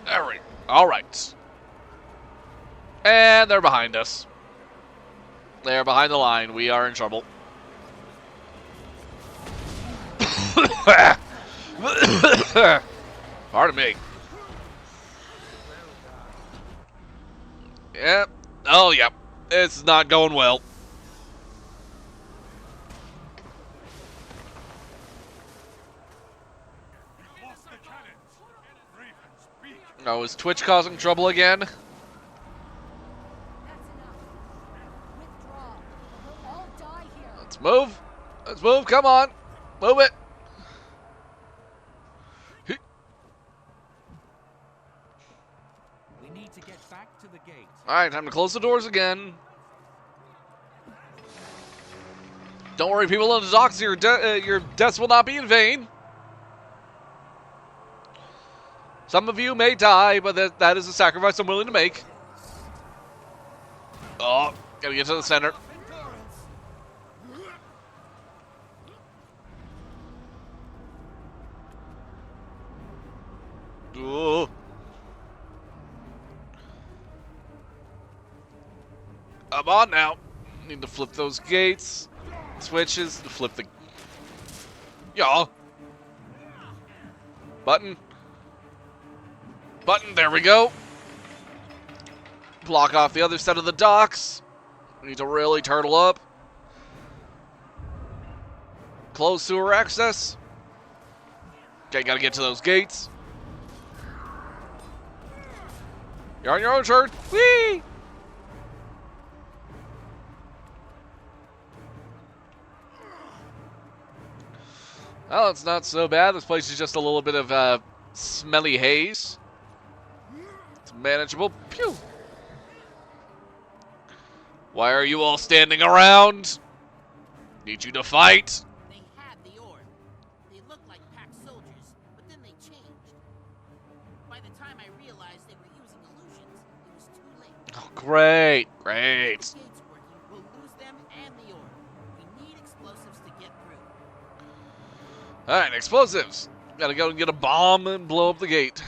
There we go. All right. And they're behind us. They're behind the line. We are in trouble. Pardon me. Yep. Oh, yep. It's not going well. Oh, is Twitch causing trouble again? That's enough. Withdraw. We'll all die here. Let's move. Let's move. Come on. Move it. We need to get back to the gate. All right, time to close the doors again. Don't worry, people on the docks. Your deaths will not be in vain. Some of you may die, but that is a sacrifice I'm willing to make. Oh, gotta get to the center. Ooh. Come on now. Need to flip those gates. Switches to flip the... Yeah. Button. Button, there we go. Block off the other side of the docks. Need to really turtle up. Close sewer access. Okay, gotta get to those gates. You're on your own turn. Whee! Well, it's not so bad. This place is just a little bit of smelly haze. It's manageable. Pew! Why are you all standing around? Need you to fight. They had the orb. They looked like packed soldiers, but then they changed. By the time I realized they were using illusions, it was too late. Oh, great, great. If the gate's working, we'll lose them and the orb. We need explosives to get through. Alright, explosives. Gotta go and get a bomb and blow up the gate.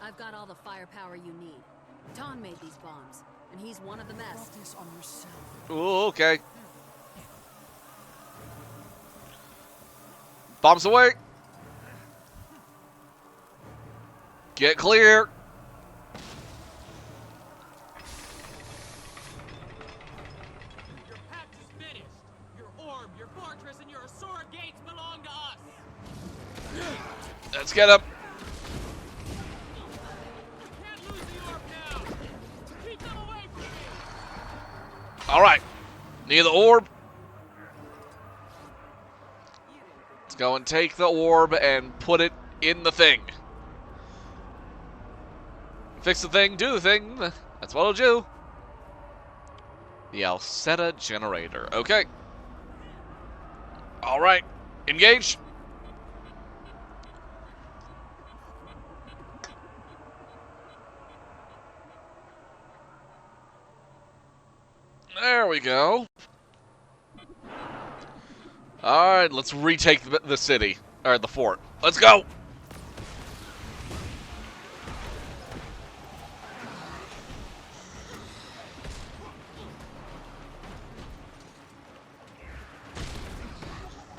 I've got all the firepower you need. Ton made these bombs, and he's one of the best. This on yourself. Ooh, okay. Bombs away. Get clear. Your patch is finished. Your orb, your fortress, and your Asuran gates belong to us. Let's get him. Can't lose the orb now. Keep them away from me. Alright. Need the orb. Let's go and take the orb and put it in the thing. Fix the thing, do the thing. That's what I'll do. The Alceta generator. Okay. Alright. Engage. There we go. Alright, let's retake the city. Or the fort. Let's go!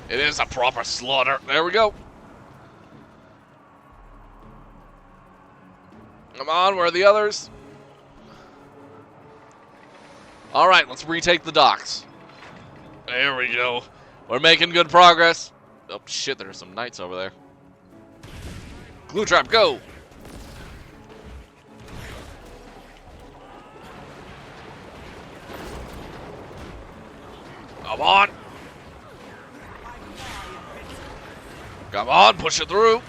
It is a proper slaughter. There we go. Come on, where are the others? Alright, let's retake the docks. There we go. We're making good progress. Oh shit, there are some knights over there. Glue trap, go! Come on! Come on, push it through!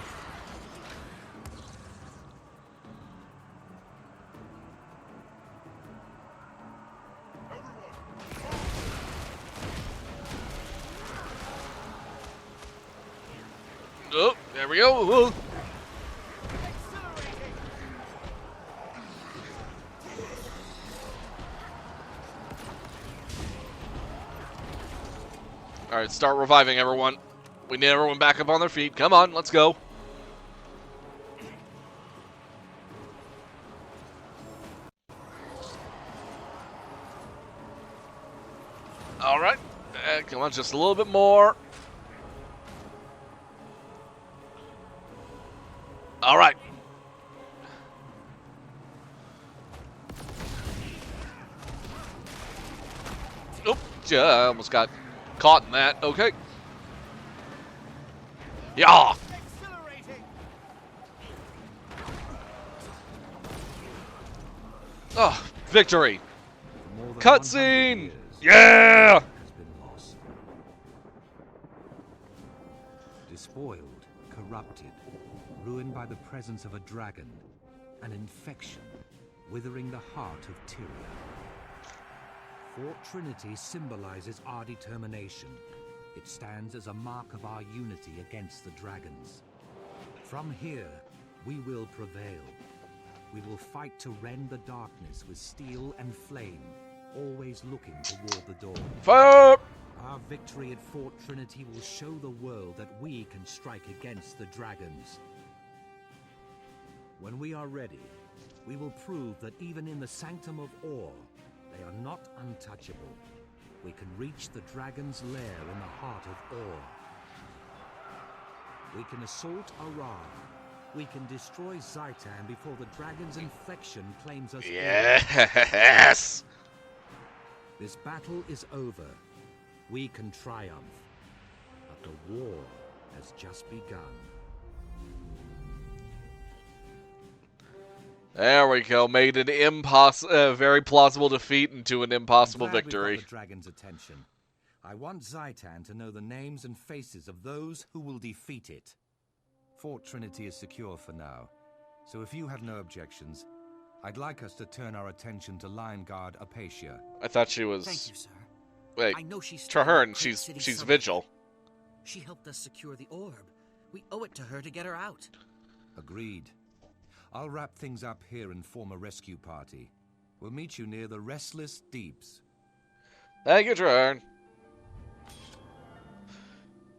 Oh, there we go. Whoa. Alright, start reviving everyone. We need everyone back up on their feet. Come on, let's go. Alright. Come on, just a little bit more. Alright. Oop, yeah, I almost got caught in that. Okay. Yeah. Oh, victory. Cutscene. Yeah. Despoiled, corrupted, ruined by the presence of a dragon, an infection, withering the heart of Tyria. Fort Trinity symbolizes our determination. It stands as a mark of our unity against the dragons. From here, we will prevail. We will fight to rend the darkness with steel and flame, always looking toward the dawn. Fire! Our victory at Fort Trinity will show the world that we can strike against the dragons. When we are ready, we will prove that even in the Sanctum of Ore, they are not untouchable. We can reach the dragon's lair in the heart of Ore. We can assault Asuran. We can destroy Zaitan before the dragon's infection claims us. Yes! This battle is over. We can triumph. But the war has just begun. There we go. Made an very plausible defeat into an impossible victory. We got the dragon's attention. I want Zaitan to know the names and faces of those who will defeat it. Fort Trinity is secure for now, so if you have no objections, I'd like us to turn our attention to Lion Guard Apatia. I thought she was. Thank you, sir. Wait, I know she's Traherne. She's Vigil. She helped us secure the orb. We owe it to her to get her out. Agreed. I'll wrap things up here and form a rescue party. We'll meet you near the Restless Deeps. Thank you, Traherne.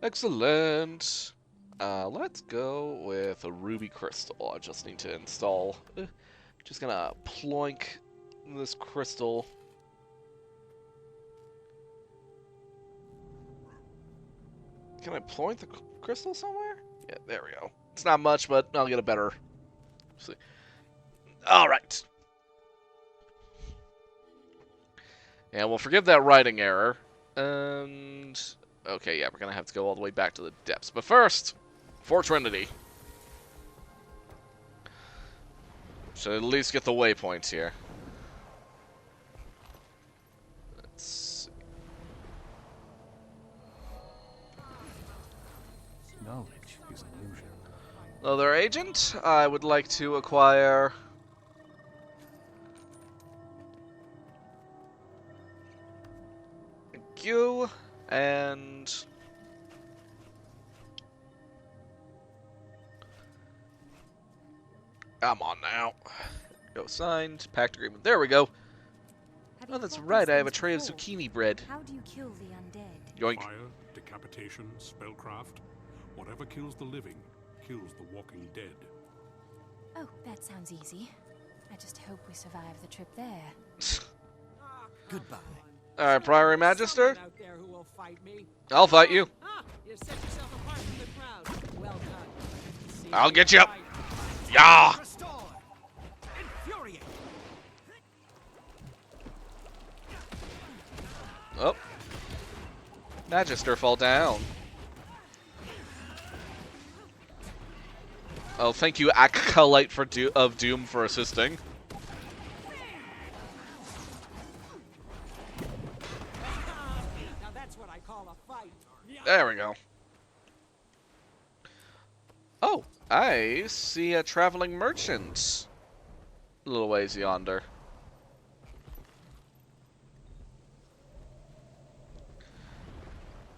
Excellent. Let's go with a ruby crystal. I just need to install. Just gonna ploink this crystal. Can I ploink the crystal somewhere? Yeah, there we go. It's not much, but I'll get a better. See. All right. And we'll forgive that writing error. And okay, yeah, we're gonna have to go all the way back to the depths. But first, Fort Trinity. Should at least get the waypoints here. Let's see. Knowledge is an illusion. Another agent. I would like to acquire. Thank you. And come on now. Go signed. Pact agreement. There we go. Oh, that's right. I have a tray of zucchini bread. How do you kill the undead? Yoink. Fire, decapitation, spellcraft. Whatever kills the living, kills the walking dead. Oh, that sounds easy. I just hope we survive the trip there. Goodbye. Alright, Priory Magister. Out there who will fight me. I'll fight you. Ah, you set yourself apart from the crowd. Well done. See I'll you get you. fight. Yeah. Restore. Infuriate. Oh. Magister fall down. Oh, thank you, Acolyte of Doom, for assisting. Now that's what I call a fight. There we go. Oh, I see a traveling merchant. A little ways yonder.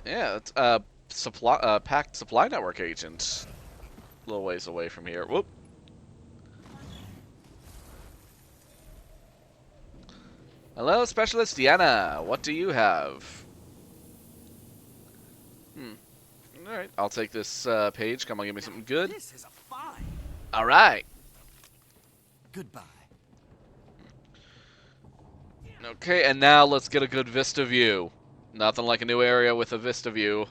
Yeah, it's a packed supply network agent. A little ways away from here. Whoop. Hello, Specialist Deanna. What do you have? Alright, I'll take this page. Come on, give me something good. This is a fight. Alright. Goodbye. Okay, and now let's get a good vista view. Nothing like a new area with a vista view.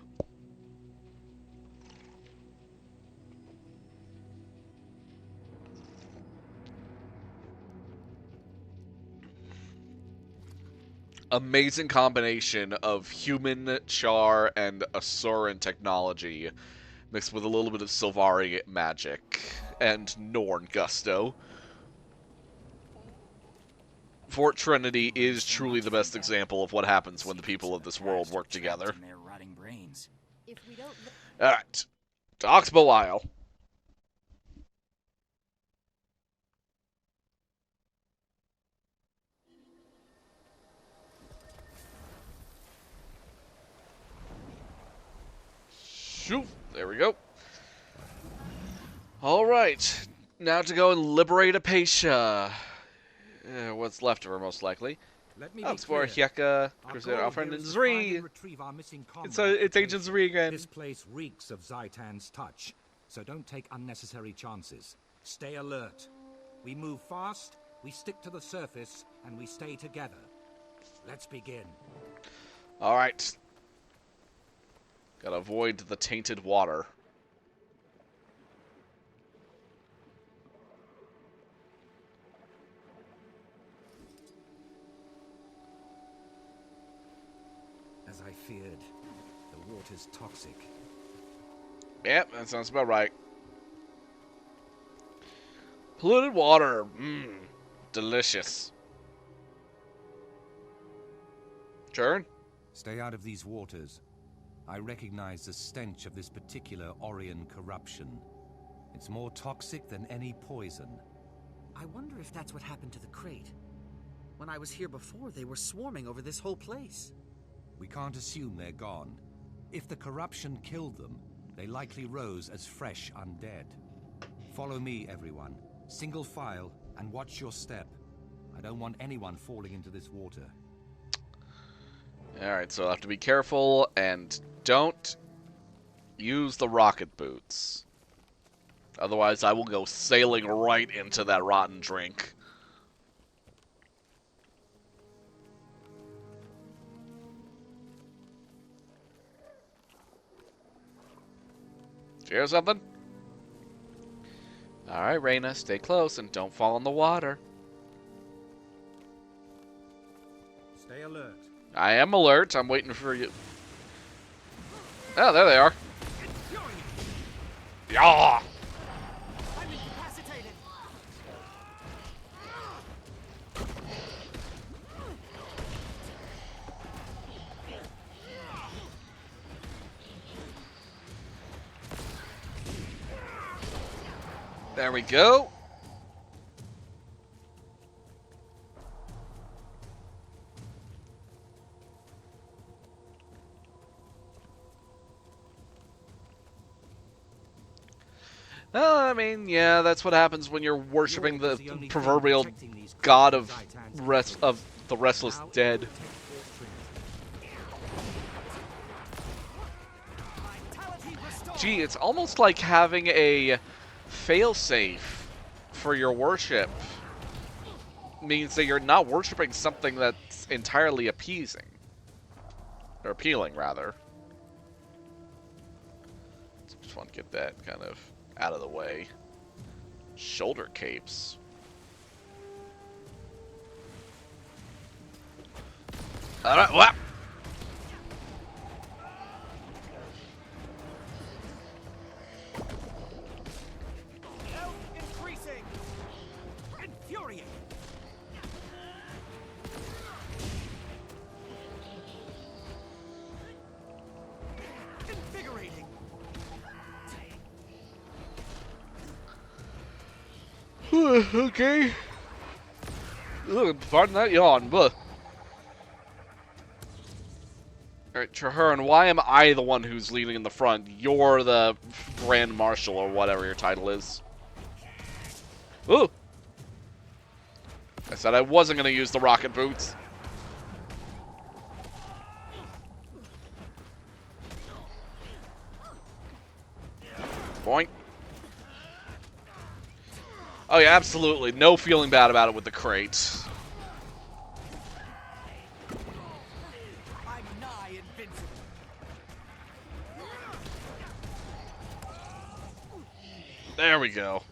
Amazing combination of human char and Asuran technology mixed with a little bit of Sylvari magic and Norn gusto. Fort Trinity is truly the best example of what happens when the people of this world work together. Alright, to Oxbow Isle. Shoot, there we go. Alright, now to go and liberate Apatia. What's left of her, most likely. Explore Hyeka, Crusader Alfred, and Zri. It's Agent Zri again. This place reeks of Zaitan's touch, so don't take unnecessary chances. Stay alert. We move fast, we stick to the surface, and we stay together. Let's begin. Alright. Gotta avoid the tainted water. As I feared, the water's toxic. Yep, that sounds about right. Polluted water. Delicious. Turn? Stay out of these waters. I recognize the stench of this particular Orion corruption. It's more toxic than any poison. I wonder if that's what happened to the crate. When I was here before, they were swarming over this whole place. We can't assume they're gone. If the corruption killed them, they likely rose as fresh undead. Follow me, everyone. Single file, and watch your step. I don't want anyone falling into this water. Alright, so I'll have to be careful, and don't use the rocket boots. Otherwise, I will go sailing right into that rotten drink. Did you hear something? Alright, Reyna, stay close and don't fall in the water. Stay alert. I am alert. I'm waiting for you. Oh, there they are. Yeah. I'm incapacitated. There we go. I mean, yeah, that's what happens when you're worshiping the proverbial god of The restless dead. Gee, it's almost like having a failsafe for your worship. Means that you're not worshipping something that's entirely appeasing. Or appealing, rather. Just want to get that kind of out of the way. Shoulder capes. Alright, what? Increasing. Infuriating. Invigorating. Okay. Ugh, pardon that yawn, but. Alright, Trahearn, why am I the one who's leading in the front? You're the Grand Marshal or whatever your title is. Ooh! I said I wasn't going to use the rocket boots. Boink. Oh yeah, absolutely. No feeling bad about it with the crate. I'm nigh invincible. There we go.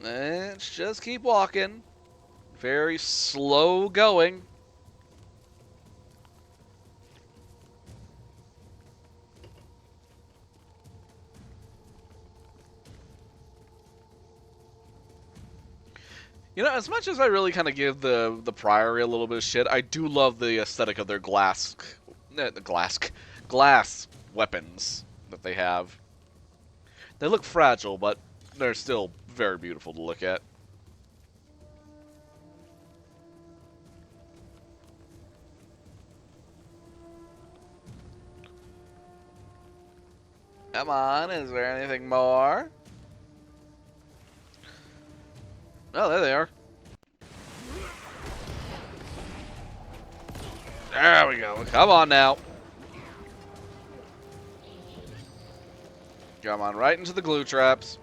Let's just keep walking. Very slow going. You know, as much as I really kind of give the Priory a little bit of shit, I do love the aesthetic of their glass weapons that they have. They look fragile, but they're still very beautiful to look at. Come on, is there anything more? Oh, there they are. There we go. Come on now. Come on, right into the glue traps.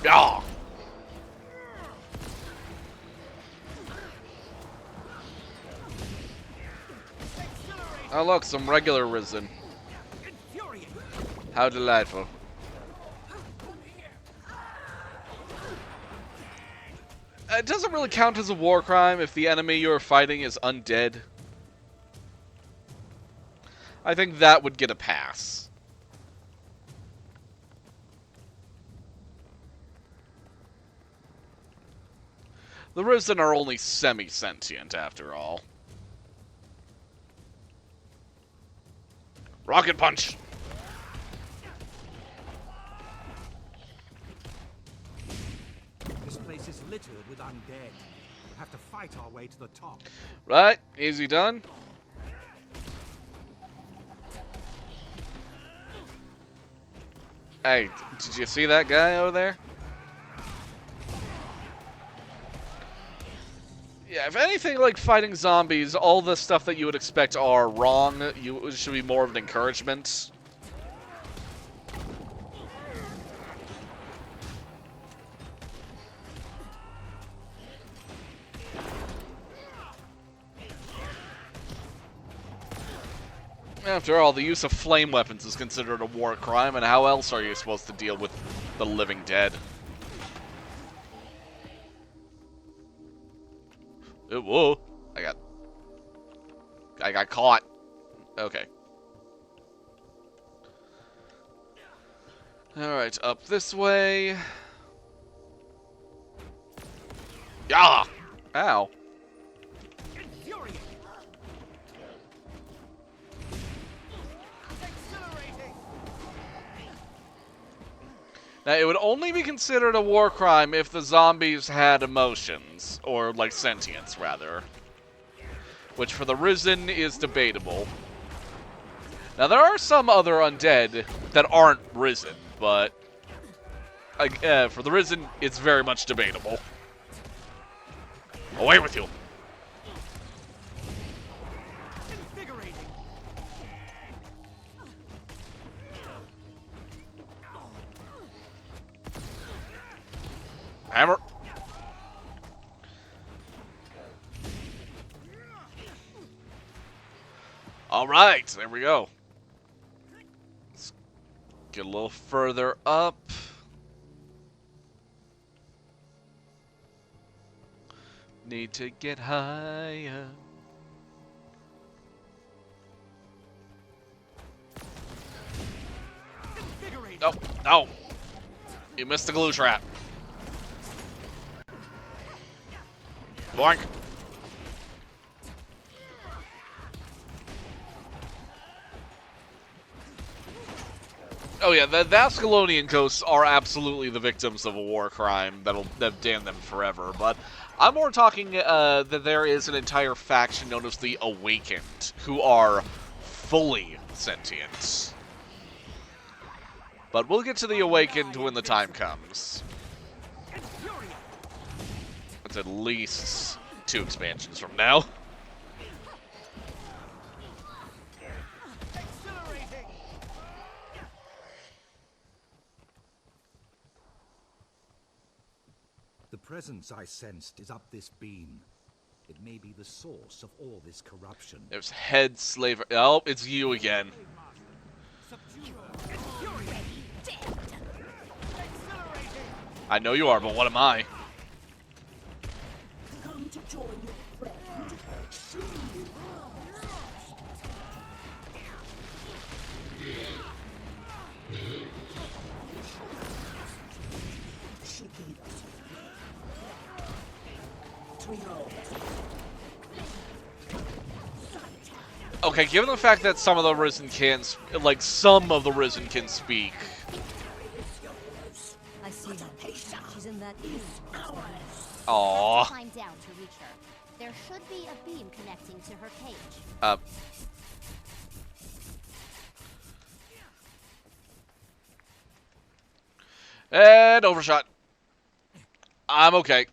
Ah! Oh look, some regular Risen. How delightful. It doesn't really count as a war crime if the enemy you're fighting is undead. I think that would get a pass. The Risen are only semi-sentient after all. Rocket punch! This place is littered with undead. We'll have to fight our way to the top. Right, easy done. Hey, did you see that guy over there? Yeah, if anything, like fighting zombies, all the stuff that you would expect are wrong. It should be more of an encouragement. After all, the use of flame weapons is considered a war crime, and how else are you supposed to deal with the living dead? Whoa. I got caught. Okay. Alright, up this way. Yeah! Ow. Now, it would only be considered a war crime if the zombies had emotions, or, like, sentience, rather. Which, for the Risen, is debatable. Now, there are some other undead that aren't risen, but for the risen, it's very much debatable. Away with you! Hammer! Alright, there we go. Let's get a little further up. Need to get higher. No, no! You missed the glue trap. Boink! Oh yeah, the Ascalonian ghosts are absolutely the victims of a war crime that'll damn them forever, but I'm more talking that there is an entire faction known as the Awakened, who are fully sentient. But we'll get to the Awakened when the time comes. It's at least 2 expansions from now. The presence I sensed is up this beam. It may be the source of all this corruption. There's head slaver. Oh, it's you again. I know you are, but what am I? Come to join your friend. Okay, given the fact that some of the Risen can, some of the Risen can speak. I see her. She's in that beam. Aww. Climb down to reach her. There should be a beam connecting to her cage. And overshot. I'm okay.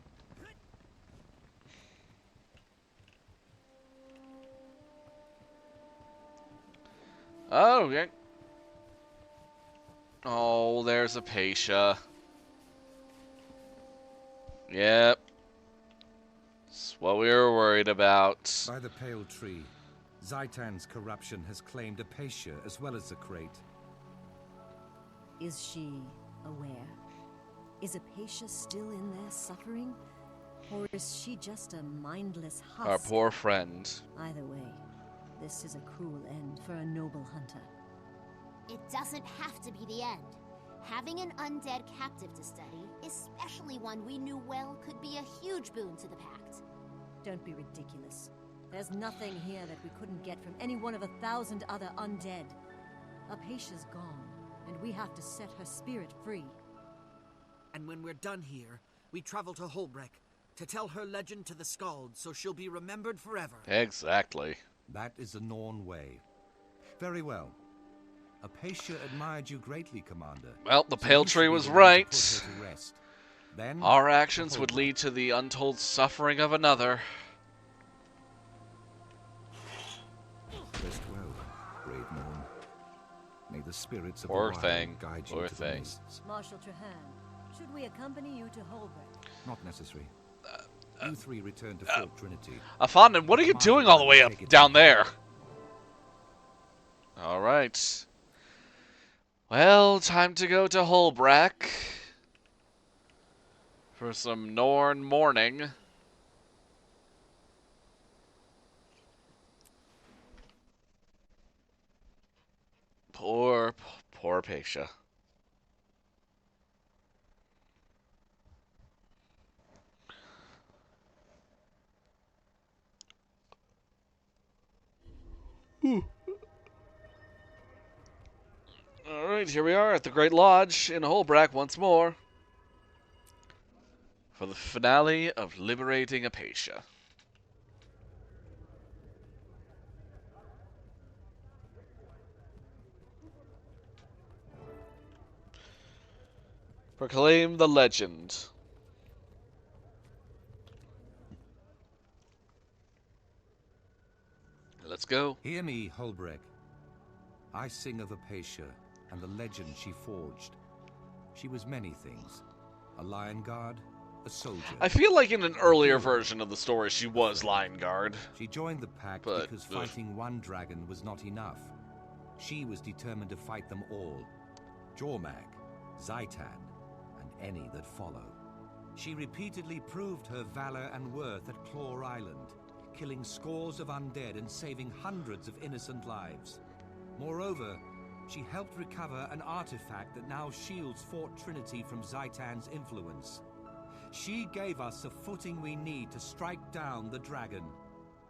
Okay. Oh, there's Apatia. Yep. That's what we were worried about. By the Pale Tree, Zaitan's corruption has claimed Apatia as well as the crate. Is she aware? Is Apatia still in there suffering? Or is she just a mindless husk? Our poor friend. Either way, this is a cruel end for a noble hunter. It doesn't have to be the end. Having an undead captive to study, especially one we knew well, could be a huge boon to the Pact. Don't be ridiculous. There's nothing here that we couldn't get from any one of 1,000 other undead. Apatia's gone, and we have to set her spirit free. And when we're done here, we travel to Holbreck to tell her legend to the Scald so she'll be remembered forever. Exactly. That is the Norn way. Very well. Apatia admired you greatly, Commander. Well, the So Pale you should Tree be was the one to right. put her to rest. Then, Our actions to would Holbreck. lead to the untold suffering of another. Rest well, brave Norn. May the spirits of Poor the wild thing. guide you Poor to thing. the mists. Marshal Trahan, should we accompany you to Holbrook? Not necessary. You three return to Fort Trinity. Afondan, what are you doing all the way up down there? Alright. Well, time to go to Holbrook for some Norn mourning. Poor Apatia. Alright, here we are at the Great Lodge in Holbrook once more for the finale of liberating Apatia. Proclaim the legend. Let's go. Hear me, Holbreck. I sing of Apatia and the legend she forged. She was many things. A lion guard, a soldier. I feel like in an earlier version of the story she was Lion Guard. She joined the pack because fighting one dragon was not enough. She was determined to fight them all. Jormag, Zaitan, and any that follow. She repeatedly proved her valor and worth at Claw Island, killing scores of undead and saving hundreds of innocent lives. Moreover, she helped recover an artifact that now shields Fort Trinity from Zaitan's influence. She gave us the footing we need to strike down the dragon.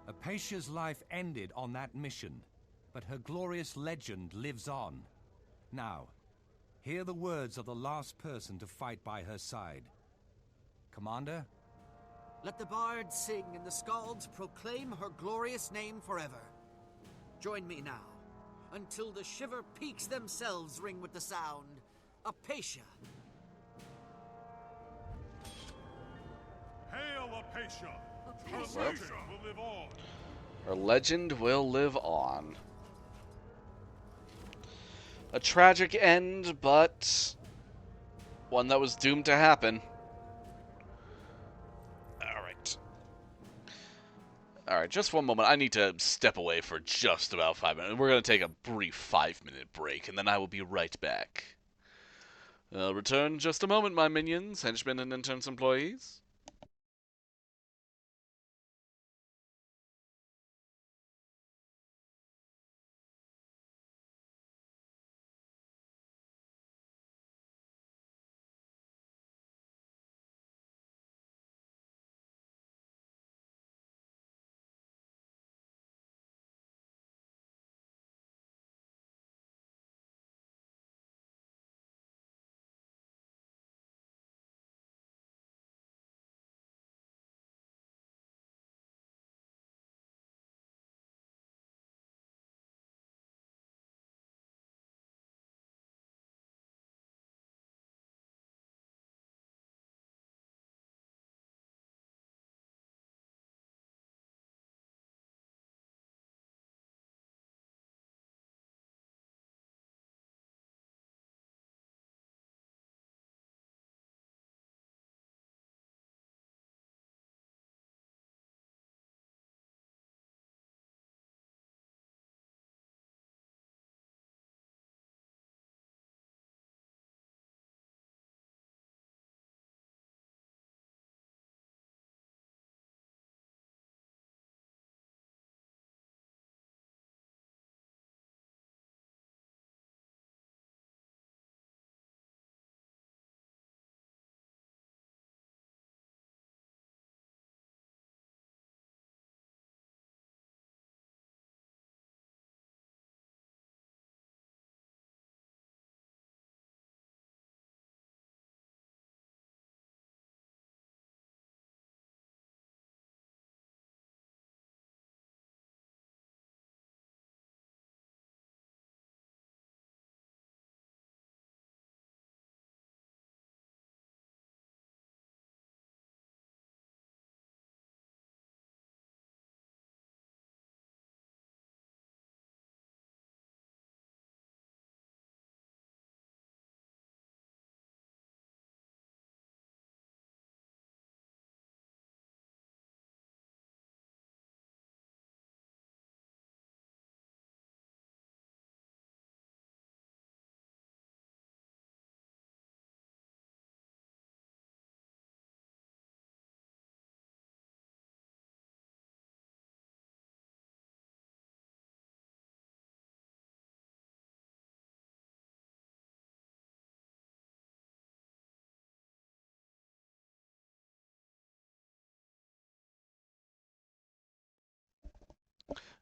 Apatia's life ended on that mission, but her glorious legend lives on. Now, hear the words of the last person to fight by her side. Commander? Let the bards sing and the skalds proclaim her glorious name forever. Join me now, until the Shiver Peaks themselves ring with the sound. Apatia! Hail Apatia! Her Well, legend will live on. Her legend will live on. A tragic end, but one that was doomed to happen. Alright, just one moment. I need to step away for just about 5 minutes. We're going to take a brief 5-minute break, and then I will be right back. I'll return in just a moment, my minions, henchmen, and interns employees.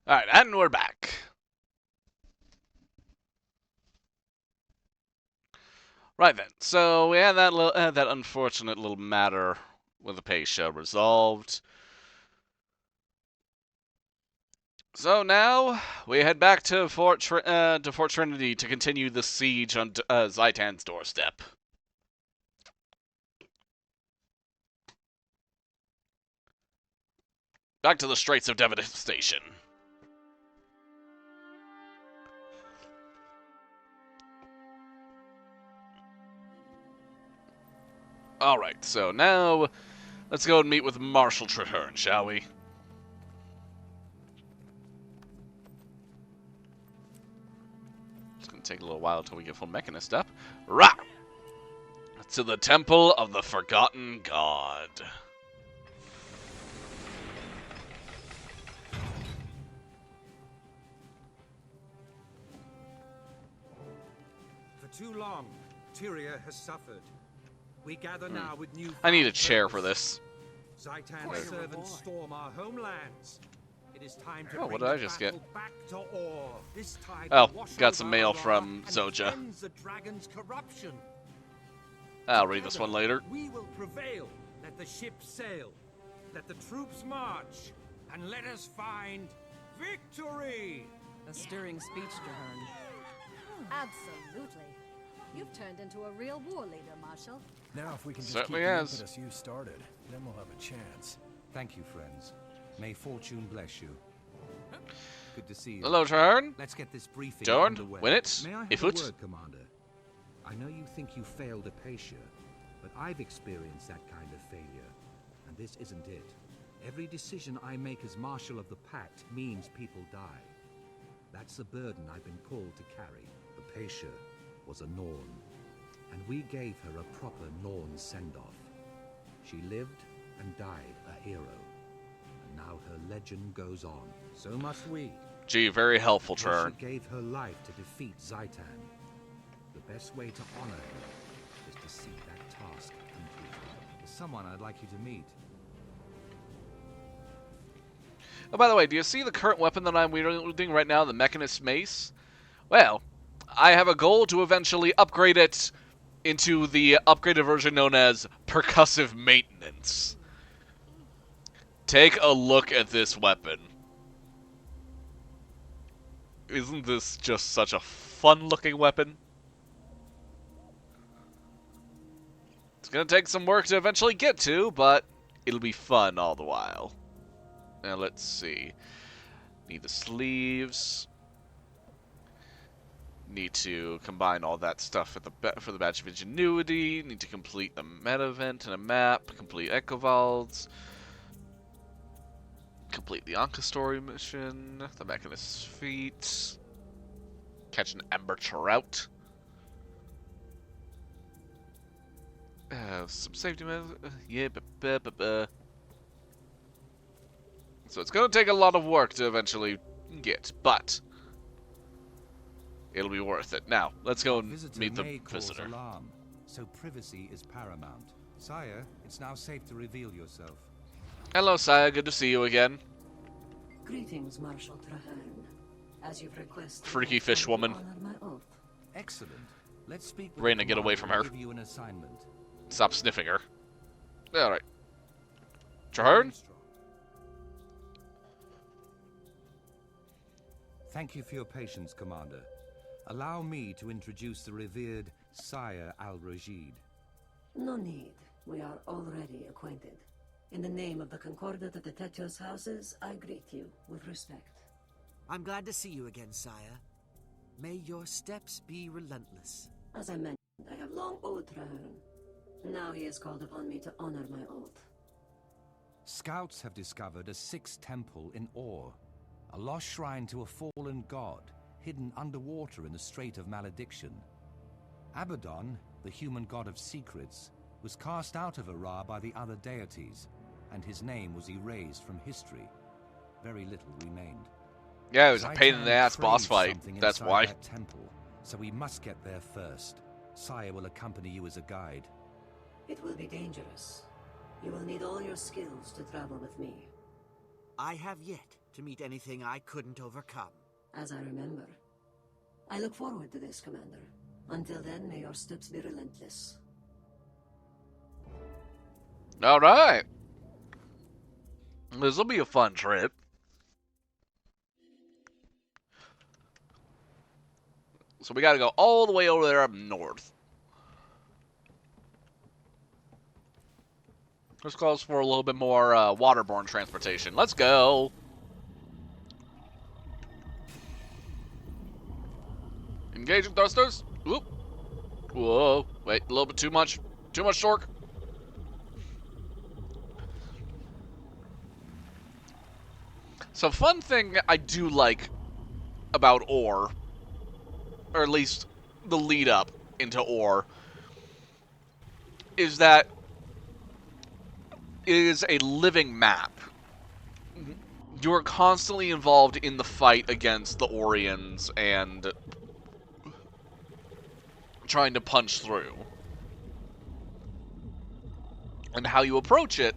Alright, and we're back. Right then, so we had that unfortunate little matter with Apatia resolved. So now we head back to Fort Trinity to continue the siege on Zaitan's doorstep. Back to the Straits of Devastation. Alright, so now let's go and meet with Marshal Traherne, shall we? It's gonna take a little while until we get full Mechanist up. Rah! To the Temple of the Forgotten God. For too long, Tyria has suffered. We gather now with new. I need a chair for this. Zaitan's servants storm our homelands. It is time to what bring did I the just get? battle back to Or. This tide Oh, will wash got some over mail our from and Zoja. cleanse the dragon's corruption. I'll read this one later. We will prevail. Let the ships sail. Let the troops march. And let us find victory! A stirring speech, Traherne. Absolutely. You've turned into a real war leader, Marshal. Now if we can just Certainly keep the has. impetus you started, then we'll have a chance. Thank you, friends. May fortune bless you. Good to see you. Hello, Traherne. Let's get this briefing Jorn, underway. win it. May I have If a it. word, Commander? I know you think you failed Apatia, but I've experienced that kind of failure, and this isn't it. Every decision I make as Marshal of the Pact means people die. That's a burden I've been called to carry. Apatia was a Norn, and we gave her a proper Norn send-off. She lived and died a hero, and now her legend goes on. So must we. Gee, very helpful, Apatia Traherne. gave her life to defeat Zaitan. The best way to honor her is to see that task completed. There's someone I'd like you to meet. Oh, by the way, do you see the current weapon that I'm wielding right now, the Mechanist Mace? Well, I have a goal to eventually upgrade it into the upgraded version known as Percussive Maintenance. Take a look at this weapon. Isn't this just such a fun-looking weapon? It's gonna take some work to eventually get to, but it'll be fun all the while. Now let's see. Need the sleeves. Need to combine all that stuff for the Badge of Ingenuity. Need to complete the meta event and a map. Complete Echovalds. Complete the Anka story mission. The Mechanist's feat. Catch an Ember Trout. Some safety measures. Yeah, So it's going to take a lot of work to eventually get, but it'll be worth it. Now, let's go and meet the visitor. Alarm, so privacy is paramount. Sire, it's now safe to reveal yourself. Hello, Sire. Good to see you again. Greetings, Marshal Traherne. As you've requested, Freaky fish woman. honor my oath. Excellent. Let's speak with Raina, the get away commander from and her. Give you an assignment. Stop sniffing her. Alright. Traherne? Thank you for your patience, Commander. Allow me to introduce the revered Sire Al-Rajid. No need. We are already acquainted. In the name of the Concordat of the Tetos houses, I greet you with respect. I'm glad to see you again, Sire. May your steps be relentless. As I mentioned, I have long owed Traherne. Now he has called upon me to honor my oath. Scouts have discovered a sixth temple in Or, a lost shrine to a fallen god, hidden underwater in the Strait of Malediction. Abaddon, the human god of secrets, was cast out of Ara by the other deities, and his name was erased from history. Very little remained. Yeah, it was a pain in the Zaitan ass boss craves fight. something That's inside why. that temple, so we must get there first. Sire will accompany you as a guide. It will be dangerous. You will need all your skills to travel with me. I have yet to meet anything I couldn't overcome. As I remember. I look forward to this, Commander. Until then, may your steps be relentless. Alright. This'll be a fun trip. So we gotta go all the way over there up north. This calls for a little bit more waterborne transportation. Let's go. Engaging thrusters. Oop. Whoa. Wait, a little bit too much. Too much torque. So fun thing I do like about ore, or at least the lead up into ore, is that it is a living map. You're constantly involved in the fight against the Orions and trying to punch through. And how you approach it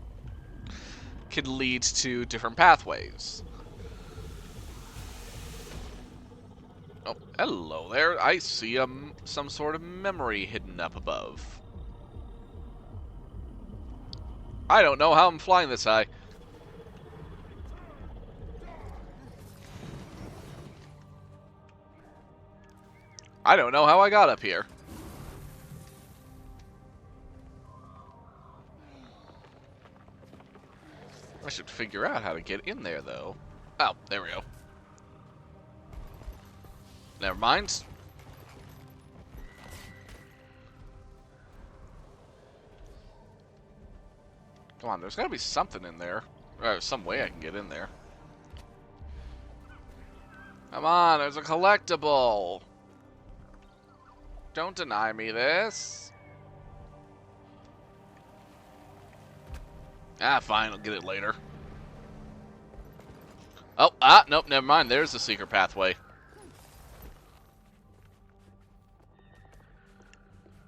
can lead to different pathways. Oh, hello there. I see some sort of memory hidden up above. I don't know how I'm flying this high. I don't know how I got up here. I should figure out how to get in there, though. Oh, there we go. Never mind. Come on, there's gotta be something in there. Or some way I can get in there. Come on, there's a collectible. Don't deny me this. Ah, fine, I'll get it later. Oh, nope, never mind. There's the secret pathway.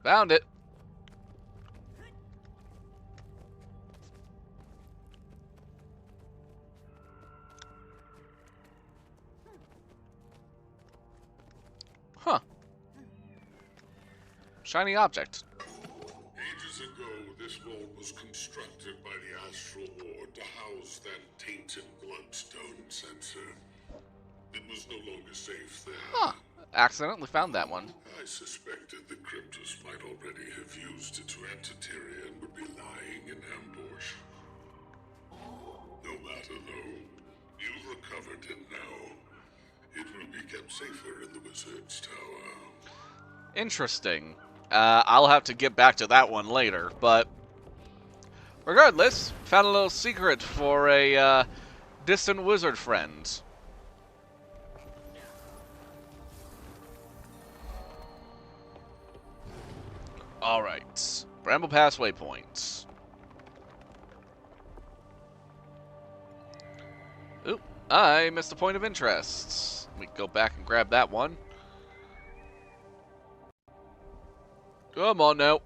Found it. Huh. Shiny object. Ages ago, this vault was constructed by the Astral Ward to house that tainted bloodstone sensor. It was no longer safe there. Huh. Accidentally found that one. I suspected the Cryptus might already have used it to enter Tyria and would be lying in ambush. No matter though, you've recovered it now. It will be kept safer in the Wizard's Tower. Interesting. I'll have to get back to that one later, but regardless, found a little secret for a distant wizard friend. Alright. Bramble Pass waypoint. Oop, I missed a point of interest. Let me go back and grab that one. Come on now.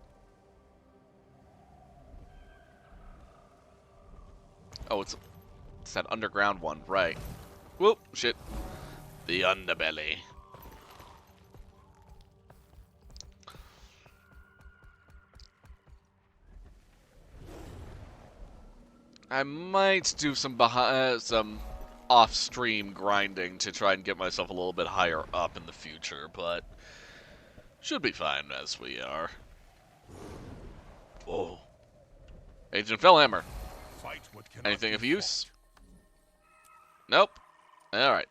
Oh, it's that underground one, right. Whoop, shit. The underbelly. I might do some off-stream grinding to try and get myself a little bit higher up in the future, but should be fine as we are. Oh. Agent Fellhammer. Anything of use? Nope. Alright.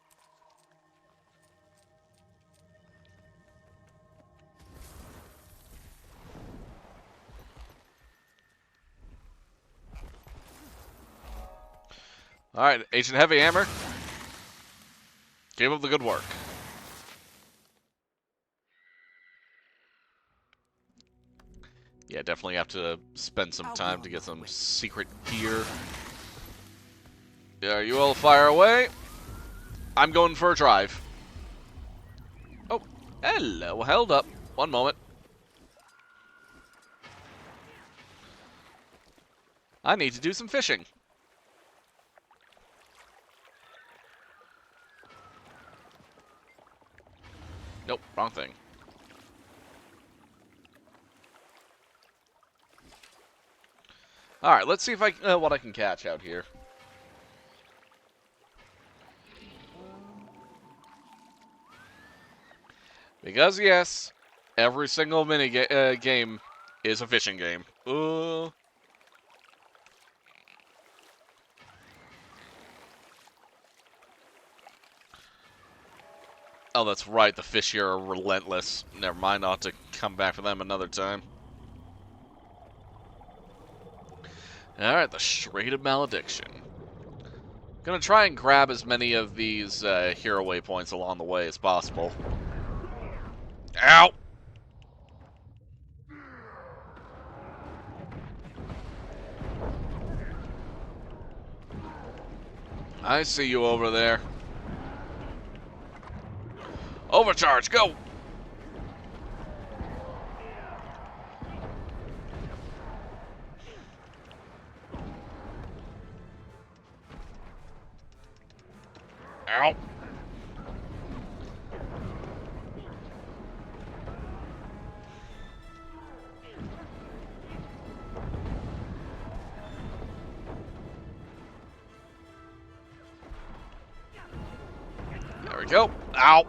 Alright, Agent Heavy Hammer. Keep up the good work. Yeah, definitely have to spend some time to get some secret gear. Yeah, you all fire away. I'm going for a drive. Oh, hello, held up. One moment. I need to do some fishing. Nope, wrong thing. All right, let's see if what I can catch out here. Because yes, every single game is a fishing game. Oh, that's right. The fish here are relentless. Never mind. I'll have to come back for them another time. Alright, the Shraded Malediction. Gonna try and grab as many of these hero waypoints along the way as possible. Ow! I see you over there. Overcharge, go! Ow! There we go. Ow!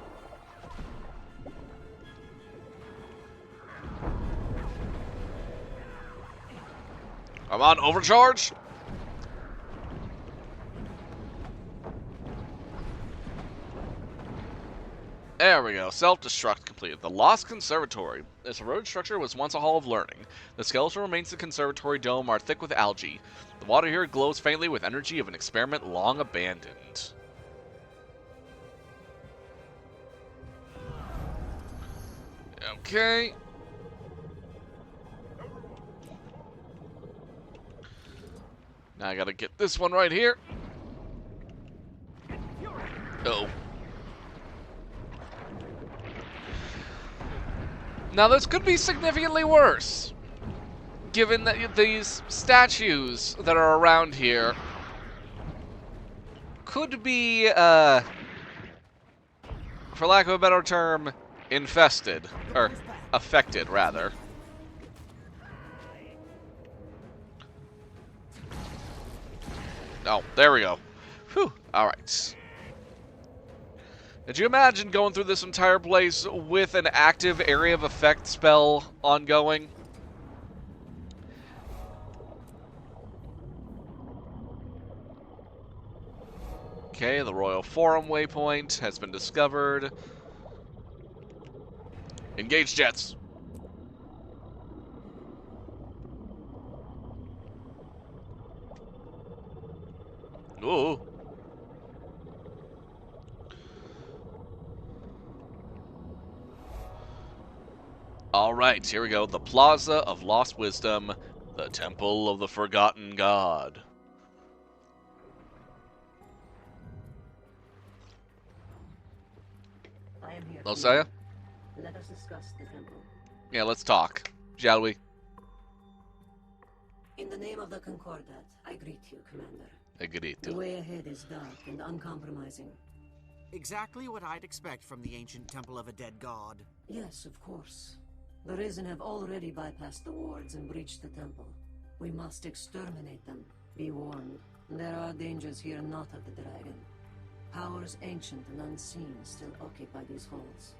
I'm on overcharge. There we go. Self-destruct completed. The Lost Conservatory. This eroded structure was once a hall of learning. The skeletal remains of the conservatory dome are thick with algae. The water here glows faintly with energy of an experiment long abandoned. Okay. Now I gotta get this one right here. Uh-oh. Now this could be significantly worse, given that these statues that are around here could be, for lack of a better term, infested, or affected, rather. Oh, there we go. Whew, alright. Did you imagine going through this entire place with an active area of effect spell ongoing? Okay, the Royal Forum waypoint has been discovered. Engage jets. Ooh. Alright, here we go. The Plaza of Lost Wisdom, the Temple of the Forgotten God. I am here. Losaya? Let us discuss the temple. Yeah, let's talk, shall we? In the name of the Concordat, I greet you, Commander. I greet The you. way ahead is dark and uncompromising. Exactly what I'd expect from the ancient temple of a dead god. Yes, of course. The Risen have already bypassed the wards and breached the temple. We must exterminate them. Be warned, there are dangers here not of the dragon. Powers ancient and unseen still occupy these halls.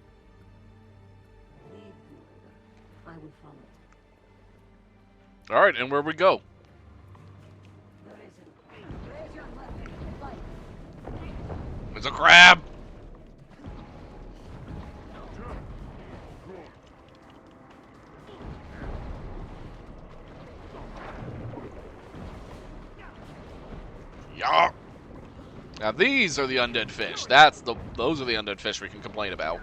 Lead, Commander. I will follow. Alright, and where we go? The Risen. Raise your weapon and fight. There's a crab! Yeah. Now these are the undead fish. Those are the undead fish we can complain about.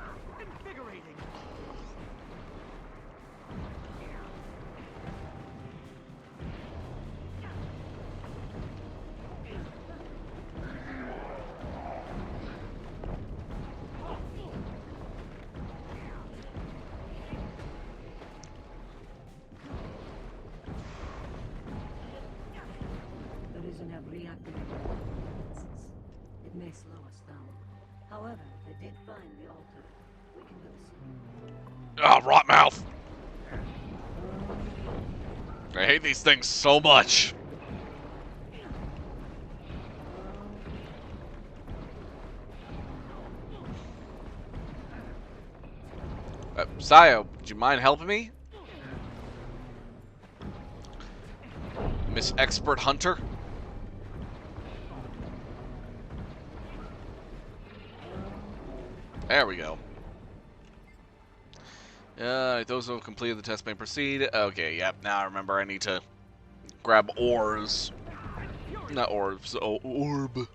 The Risen have reactivated their defenses. It may slow us down. However, they did find the altar. We can do this. Ah, rot mouth. I hate these things so much. Sayo, would you mind helping me? Miss Expert Hunter? There we go. Those who have completed the test may proceed. Okay, yep. Now I remember I need to grab ores. Not orbs. Oh, orb.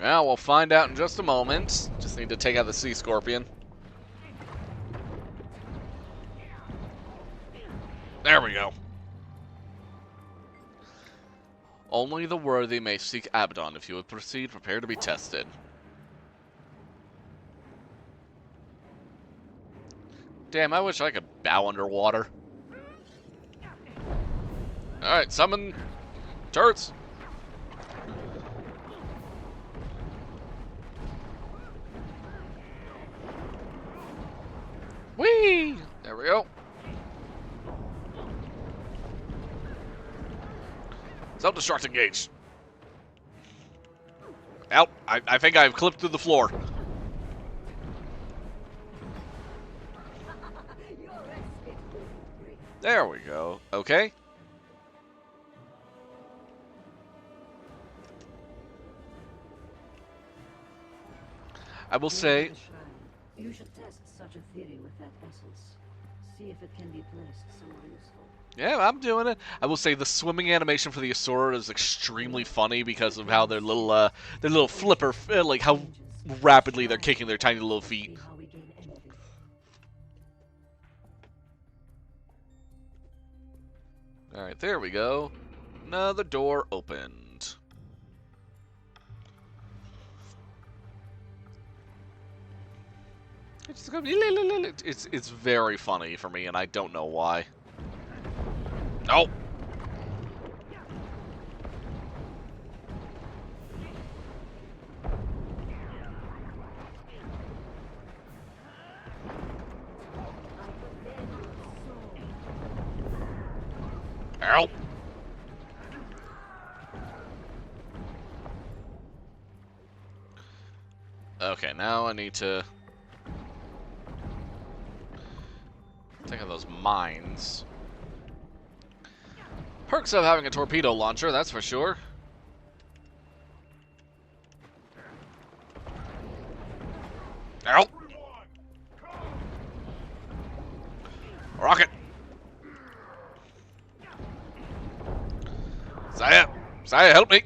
Well, we'll find out in just a moment. Just need to take out the sea scorpion. There we go. Only the worthy may seek Abaddon. If you would proceed, prepare to be tested. Damn, I wish I could bow underwater. Alright, summon turrets. Whee! There we go. Self-destruct engaged. Help! I think I've clipped through the floor. There we go. Okay. I will say... You should test such a theory with that essence. See if it can be placed somewhere useful. Yeah, I'm doing it. I will say the swimming animation for the Asuran is extremely funny because of how their little flipper, like how rapidly they're kicking their tiny little feet. Alright, there we go. Another door opened. It's very funny for me, and I don't know why. No. Help. Okay, now I need to take out those mines. Perks of having a torpedo launcher, that's for sure. Help! Rocket! Saya! Saya, help me!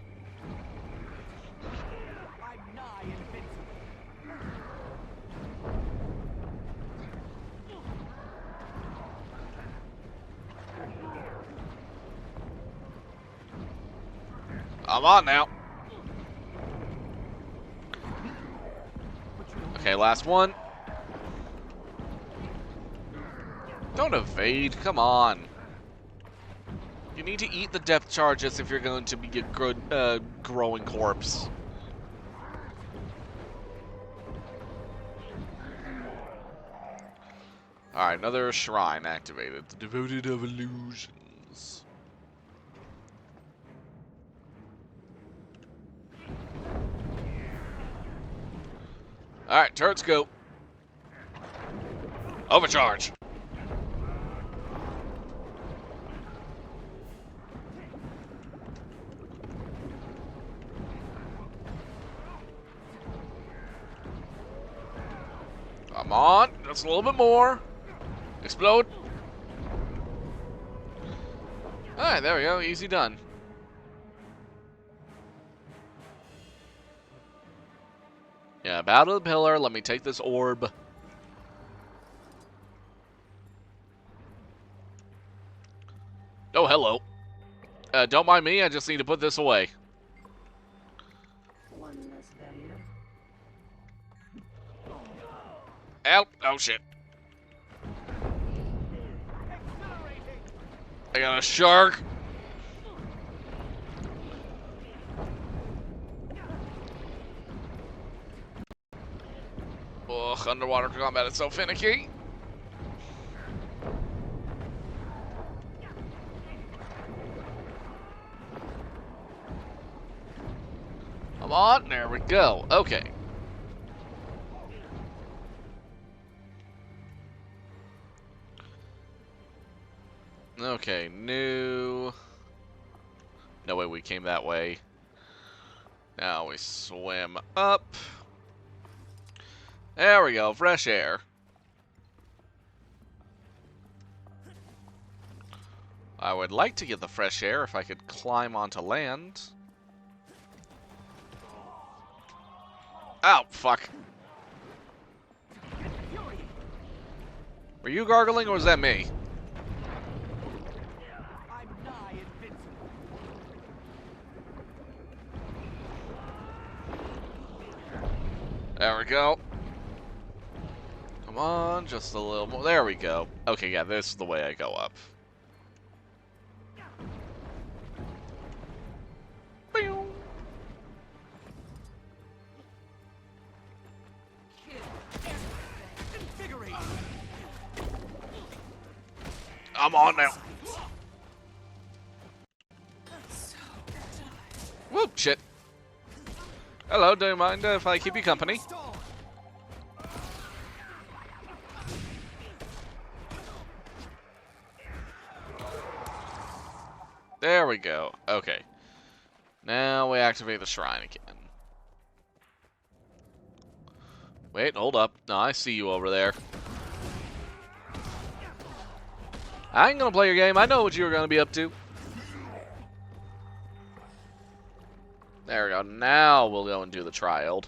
I'm on now. Okay, last one. Don't evade, come on. You need to eat the depth charges if you're going to be a good, growing corpse. Alright, another shrine activated. The Devoted of Illusions. Alright, turrets go. Overcharge. Come on, just a little bit more. Explode. Alright, there we go, easy done. Yeah, bow to the pillar. Let me take this orb. Oh, hello. Don't mind me. I just need to put this away. One less barrier. Help! Oh, shit. I got a shark. Ugh, underwater combat is so finicky. Come on, there we go. Okay. Okay, new... No way, we came that way. Now we swim up. There we go, fresh air. I would like to get the fresh air if I could climb onto land. Ow, fuck. Were you gargling or was that me? There we go. Come on, just a little more. There we go. Okay, yeah, this is the way I go up. I'm on now. Whoop, shit. Hello, do you mind if I keep you company? There we go. Okay. Now we activate the shrine again. Wait, hold up. No, I see you over there. I ain't gonna play your game. I know what you were gonna be up to. There we go. Now we'll go and do the trial.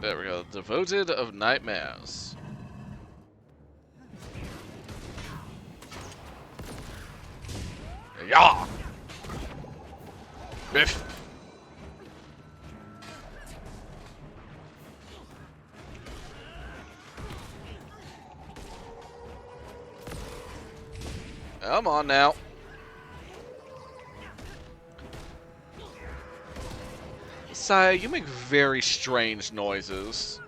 There we go. Devoted of Nightmares. Yeah. Biff. Come on now. Sai, you make very strange noises.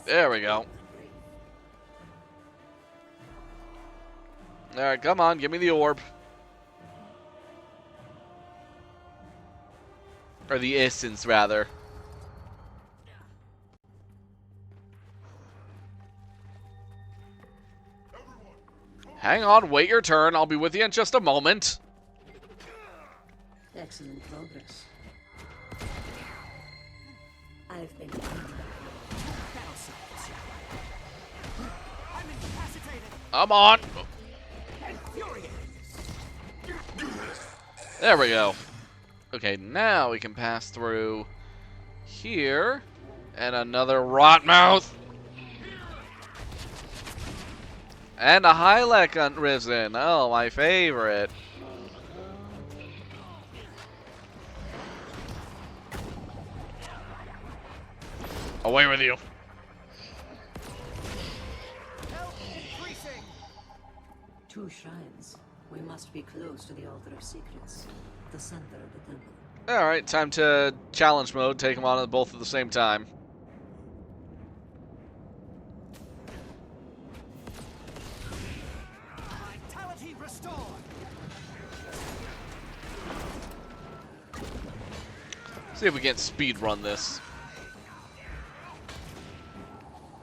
There we go. Alright, come on, give me the orb. Or the essence, rather. Hang on, wait your turn. I'll be with you in just a moment. Excellent progress. I've been... I'm on. There we go. Okay, now we can pass through here. And another rot mouth. And a Hylek unrisen. Oh, my favorite. Away with you. Two shrines. We must be close to the Altar of Secrets, the center of the temple. Alright, time to challenge mode. Take them on both at the same time. See if we can speed run this.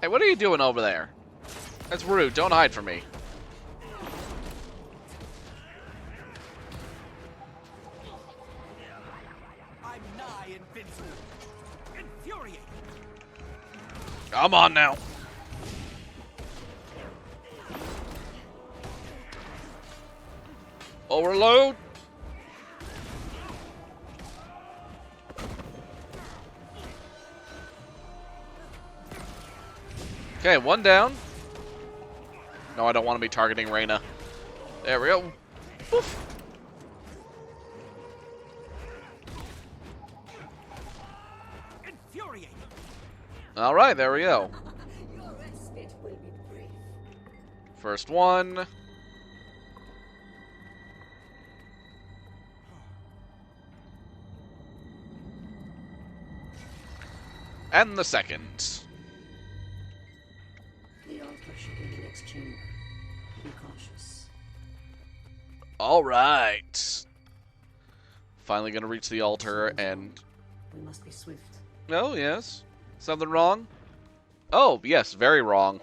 Hey, what are you doing over there? That's rude. Don't hide from me. I'm nigh invincible. Infuriating. Come on now. Overload. Okay, one down. No, I don't want to be targeting Reyna. There we go. Oof. All right, there we go. First one. And the second. The altar should be the next chamber. Be cautious. Alright. Finally gonna reach the altar and... We must be swift. Oh, yes. Something wrong? Oh, yes, very wrong.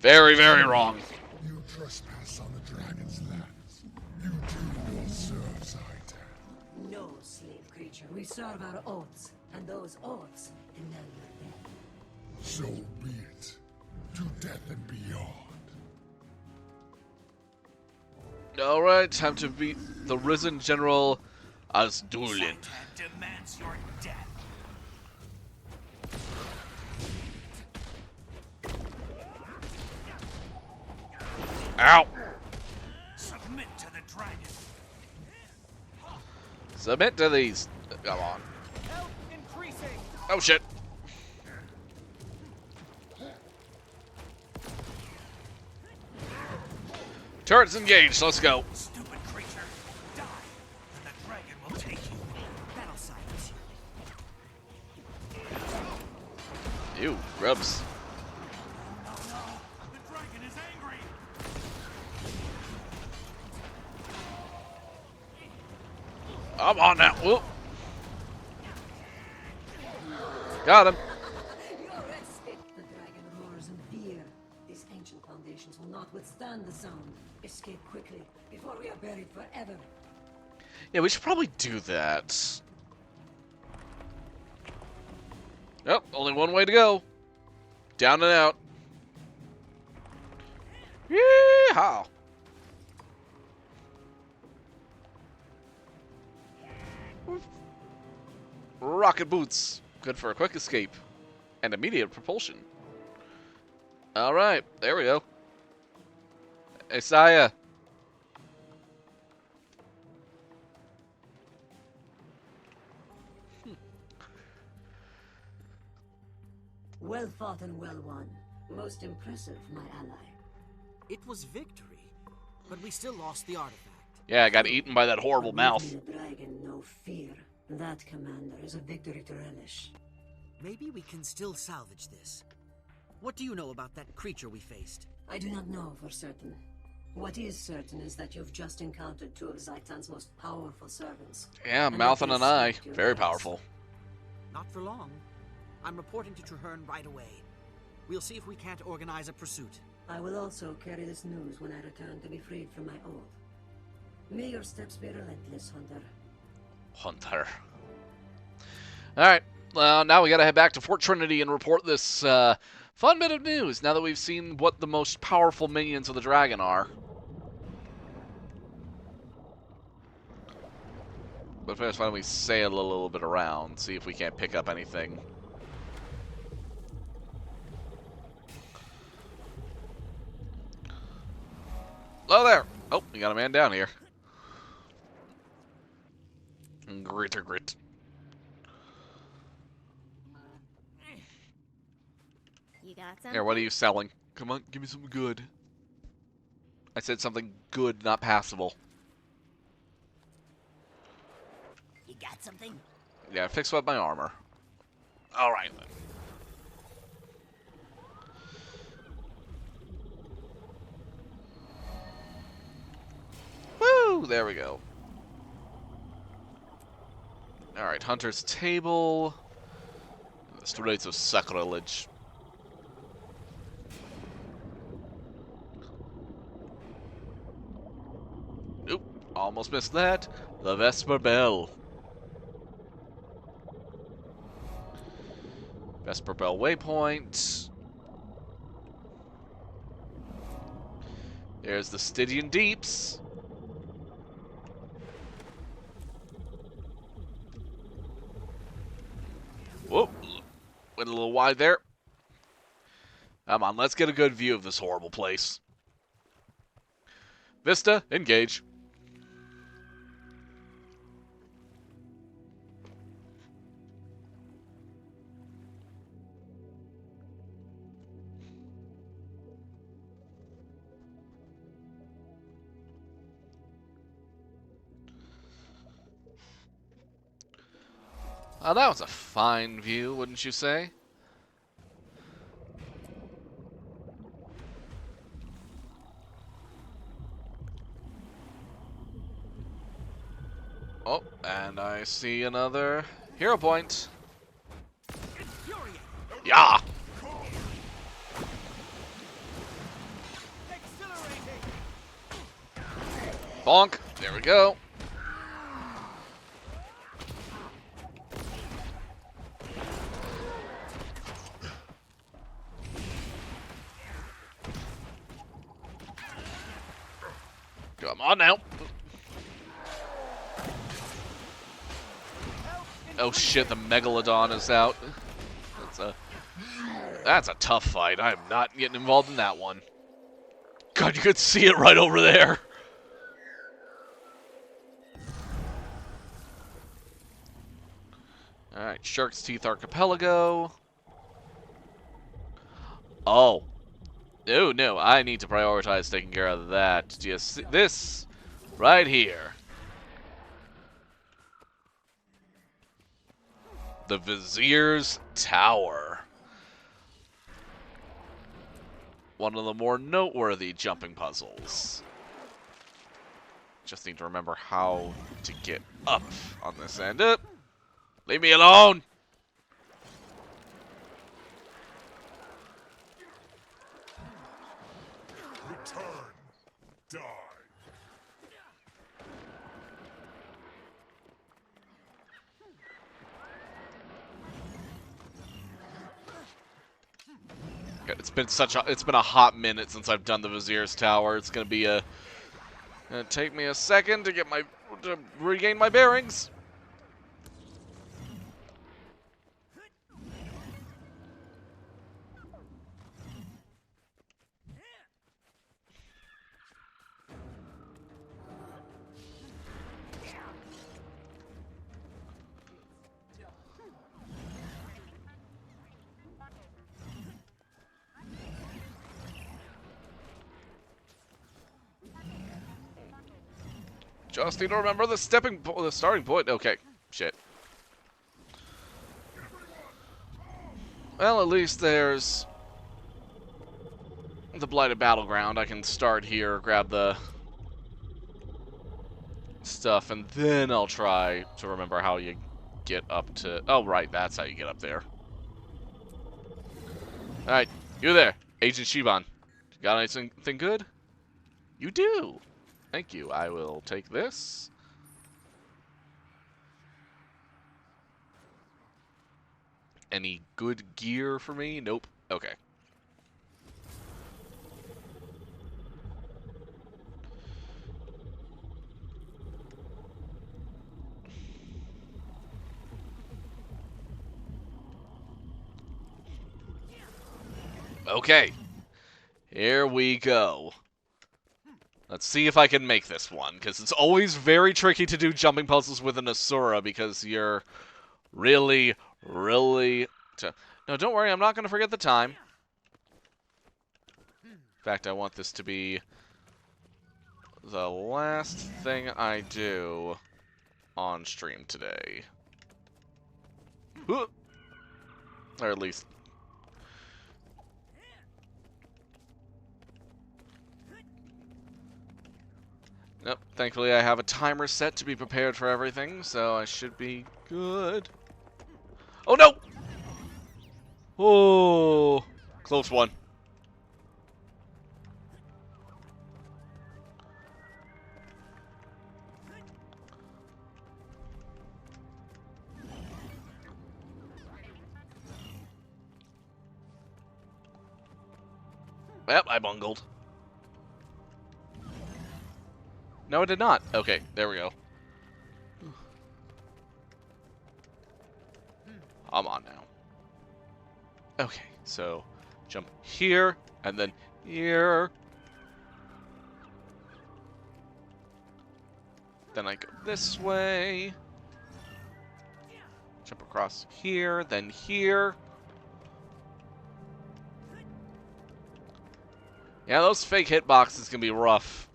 Very, very wrong. You trespass on the dragon's lands. You too will serve Zaitan. No, slave creature. We serve our oaths, and those oaths demand your death. So be it. To death and beyond. Alright, time to beat the risen General Azdulan. Zaitan demands your death. Ow! Submit to the dragon. Submit to these. Come on. Health increasing. Oh shit. Turrets engaged, let's go. Stupid creature, die, and the dragon will take you. That'll silence you. Ew, grubs. The dragon is angry. I'm on now. Whoop. Got him. The dragon roars in fear. These ancient foundations will not withstand the sound. Escape quickly, before we are buried forever. Yeah, we should probably do that. Yep, only one way to go. Down and out. Yeehaw! Rocket boots. Good for a quick escape. And immediate propulsion. Alright, there we go. Isaiah. Well fought and well won. Most impressive, my ally. It was victory, but we still lost the artifact. Yeah, I got eaten by that horrible mouth. The dragon, no fear. That, Commander, is a victory to relish. Maybe we can still salvage this. What do you know about that creature we faced? I do not know for certain. What is certain is that you've just encountered two of Zaitan's most powerful servants. Yeah, mouth and an eye. Very powerful. Not for long. I'm reporting to Traherne right away. We'll see if we can't organize a pursuit. I will also carry this news when I return to be freed from my oath. May your steps be relentless, Hunter. Hunter. Alright, well, now we gotta head back to Fort Trinity and report this fun bit of news, now that we've seen what the most powerful minions of the dragon are. But first, why don't we sail a little bit around, see if we can't pick up anything. Hello there! Oh, we got a man down here. Grit. You got something? Here, what are you selling? Come on, give me something good. I said something good, not passable. You got something? Yeah, fix up my armor. Alright then. Woo! There we go. Alright, Hunter's Table. The Streets of Sacrilege. Oop, almost missed that. The Vesper Bell. Vesper Bell waypoint. There's the Stygian Deeps. Whoop, went a little wide there. Come on, let's get a good view of this horrible place. Vista, engage. Oh, that was a fine view, wouldn't you say? Oh, and I see another hero point. Yeah! Bonk! There we go. Come on now. Oh shit, the Megalodon is out. That's a tough fight. I am not getting involved in that one. God, you could see it right over there. Alright, Shark's Teeth Archipelago. Oh. No, no, I need to prioritize taking care of that. Just this right here. The Vizier's Tower. One of the more noteworthy jumping puzzles. Just need to remember how to get up on this end. Leave me alone! Return. Die. It's been a hot minute since I've done the Vizier's Tower. It's gonna take me a second to regain my bearings. Just need to remember the starting point. Okay, shit. Well, at least there's the Blighted Battleground. I can start here, grab the stuff, and then I'll try to remember how you get up to... Oh, right, that's how you get up there. Alright, you there, Agent Shiban. Got anything good? You do! Thank you. I will take this. Any good gear for me? Nope. Okay. Okay. Here we go. Let's see if I can make this one, because it's always very tricky to do jumping puzzles with an Asura, because you're really... No, don't worry, I'm not going to forget the time. In fact, I want this to be the last thing I do on stream today. Or at least... Nope, thankfully I have a timer set to be prepared for everything, so I should be good. Oh no! Oh, close one. Yep, I bungled. No, I did not. Okay, there we go. I'm on now. Okay, so jump here, and then here. Then I go this way. Jump across here, then here. Yeah, those fake hitboxes can be rough.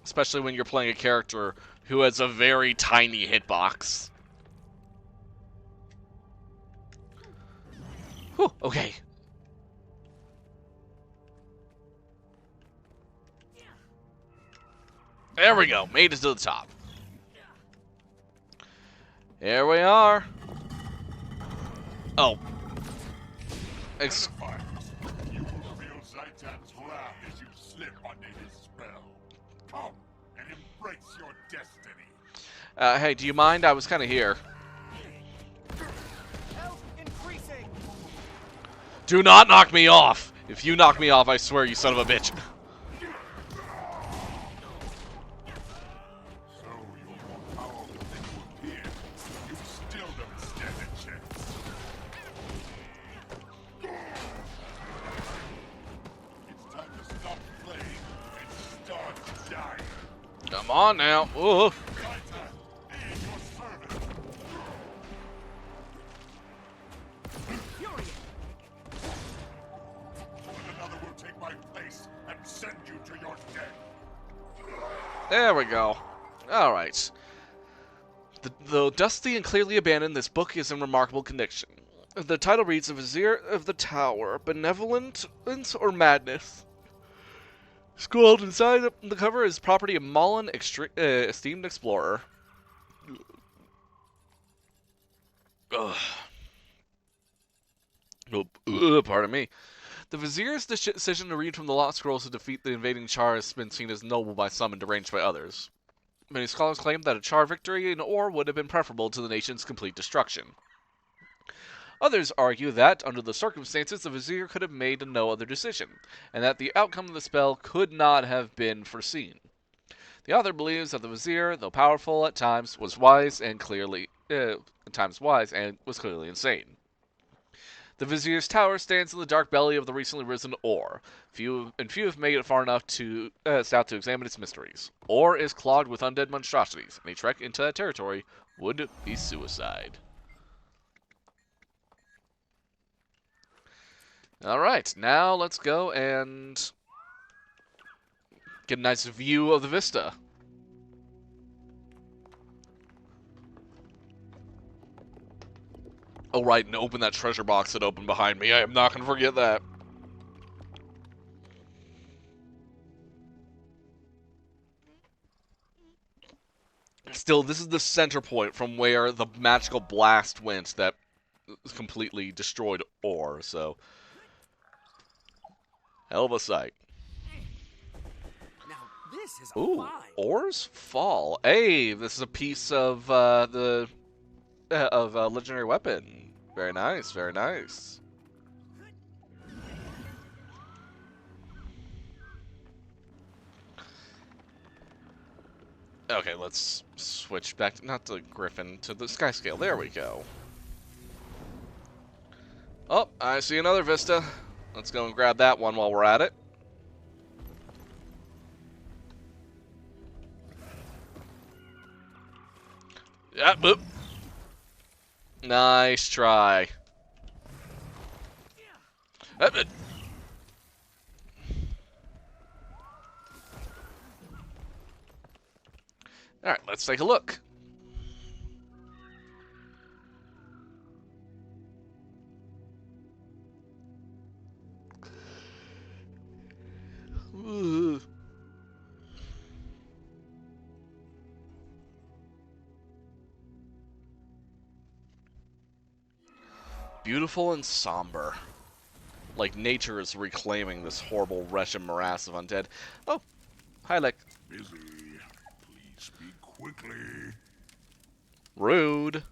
Especially when you're playing a character who has a very tiny hitbox. Whew, okay. There we go. Made it to the top. Here we are. Oh. Edifiers, you will feel Zaitan's wrath as you slip under his spell. Come and embrace your destiny. Hey, do you mind? I was kind of here. Health increasing. Do not knock me off! If you knock me off, I swear, you son of a bitch. Come on now. Ooh. There we go. Alright. Though dusty and clearly abandoned, this book is in remarkable condition. The title reads, The Vizier of the Tower, Benevolence or Madness? Scrawled inside the cover is property of Mullen, esteemed explorer. Ugh. Oh, pardon me. The Vizier's decision to read from the Lost Scrolls to defeat the invading Char has been seen as noble by some and deranged by others. Many scholars claim that a Char victory in Or would have been preferable to the nation's complete destruction. Others argue that, under the circumstances, the Vizier could have made no other decision, and that the outcome of the spell could not have been foreseen. The author believes that the Vizier, though powerful at times, was wise and clearly was clearly insane. The Vizier's tower stands in the dark belly of the recently risen Or. Few have made it far enough to south to examine its mysteries. Or is clogged with undead monstrosities, and a trek into that territory would be suicide. Alright, now let's go and get a nice view of the vista. Oh, right, and open that treasure box that opened behind me. I am not going to forget that. Still, this is the center point from where the magical blast went that completely destroyed Or, so... hell of a sight. Now, this is Ooh, Or's Fall. Hey, this is a piece of legendary weapon. Very nice, very nice. Okay, let's switch back to, not the Griffin, to the Sky Scale. There we go. Oh, I see another Vista. Let's go and grab that one while we're at it. Yeah, boop. Nice try. Alright, let's take a look. Ooh. Beautiful and somber. Like nature is reclaiming this horrible wretched morass of undead. Oh, hi, Lick. Busy. Please speak quickly. Rude.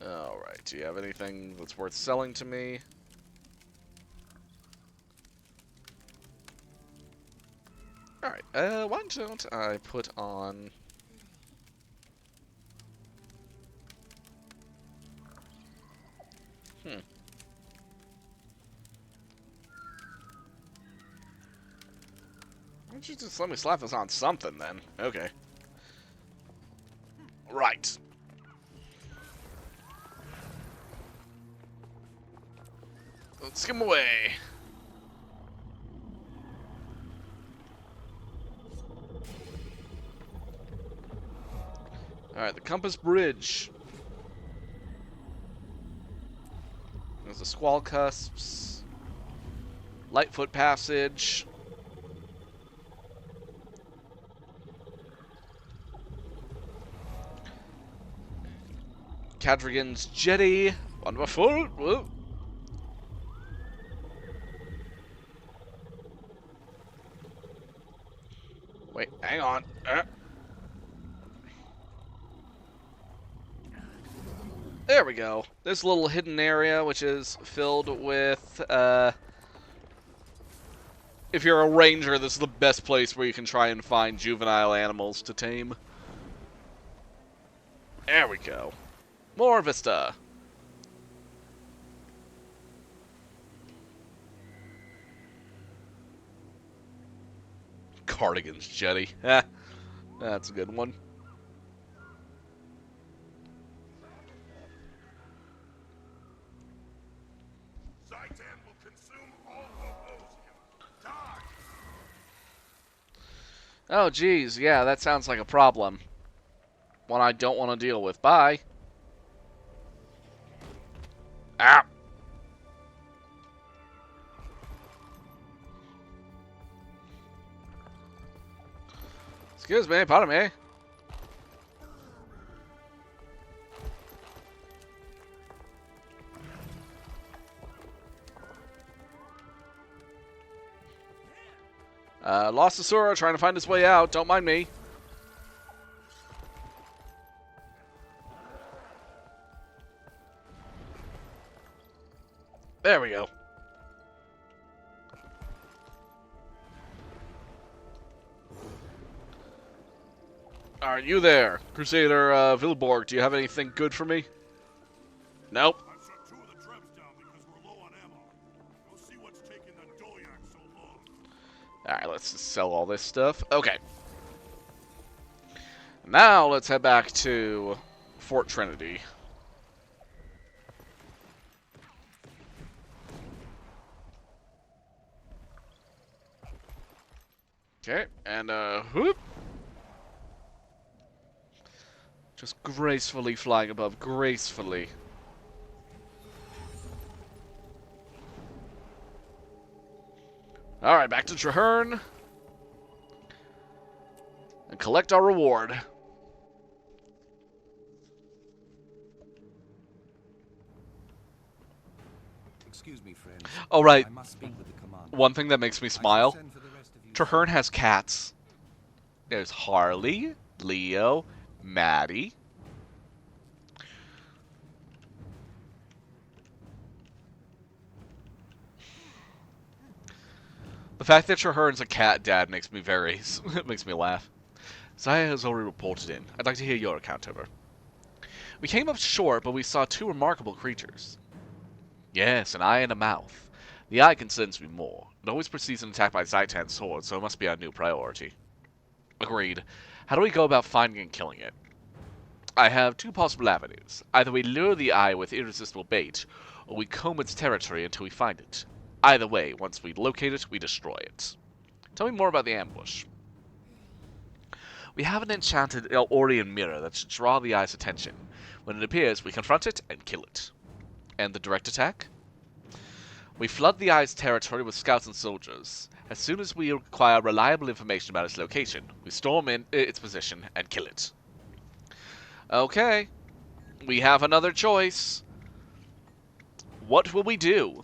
Alright, do you have anything that's worth selling to me? Alright, why don't I put on... Why don't you just let me slap this on something, then? Okay. Right. Let's skim away. Alright, the Compass Bridge. There's the Squall Cusps. Lightfoot Passage. Cadrigan's jetty. Wonderful. Whoa. Wait, hang on. There we go. This little hidden area, which is filled with, if you're a ranger, this is the best place where you can try and find juvenile animals to tame. There we go. More Vista. Cardigan's jetty. That's a good one. Zaitan will consume all who oppose him. Die! Oh, geez. Yeah, that sounds like a problem. One I don't want to deal with. Bye. Ah! Excuse me, pardon me. Lost Asuran, trying to find his way out. Don't mind me. There we go. Are you there, Crusader Vilborg? Do you have anything good for me? Nope. I've shut 2 of the traps down because we're low on ammo. We'll see what's taking the Doyak so long. Alright, let's just sell all this stuff. Okay. Now let's head back to Fort Trinity. Okay, and whoop. Just gracefully flying above, gracefully. Alright, back to Traherne. And collect our reward. Excuse me, friend. Oh, right. I must speak with the commander. One thing that makes me smile. Traherne has cats. There's Harley, Leo, Maddie. The fact that Traherne's a cat dad makes me makes me laugh. Zaya has already reported in. I'd like to hear your account, over. We came up short, but we saw 2 remarkable creatures. Yes, an eye and a mouth. The eye concerns me more. It always precedes an attack by Zaitan's sword, so it must be our new priority. Agreed. How do we go about finding and killing it? I have 2 possible avenues. Either we lure the eye with irresistible bait, or we comb its territory until we find it. Either way, once we locate it, we destroy it. Tell me more about the ambush. We have an enchanted Elorian mirror that should draw the eye's attention. When it appears, we confront it and kill it. And the direct attack? We flood the eye's territory with scouts and soldiers. As soon as we acquire reliable information about its location, we storm in its position and kill it. Okay. We have another choice. What will we do?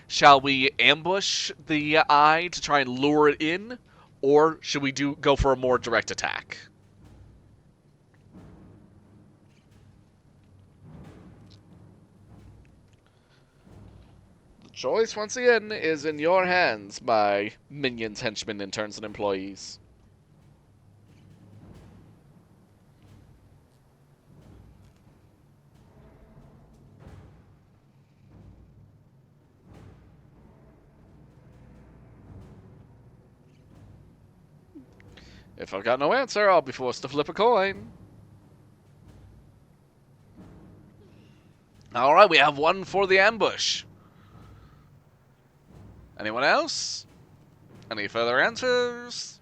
Shall we ambush the eye to try and lure it in? Or should we go for a more direct attack? The choice, once again, is in your hands, my minions, henchmen, interns, and employees. If I've got no answer, I'll be forced to flip a coin. Alright, we have 1 for the ambush. Anyone else? Any further answers?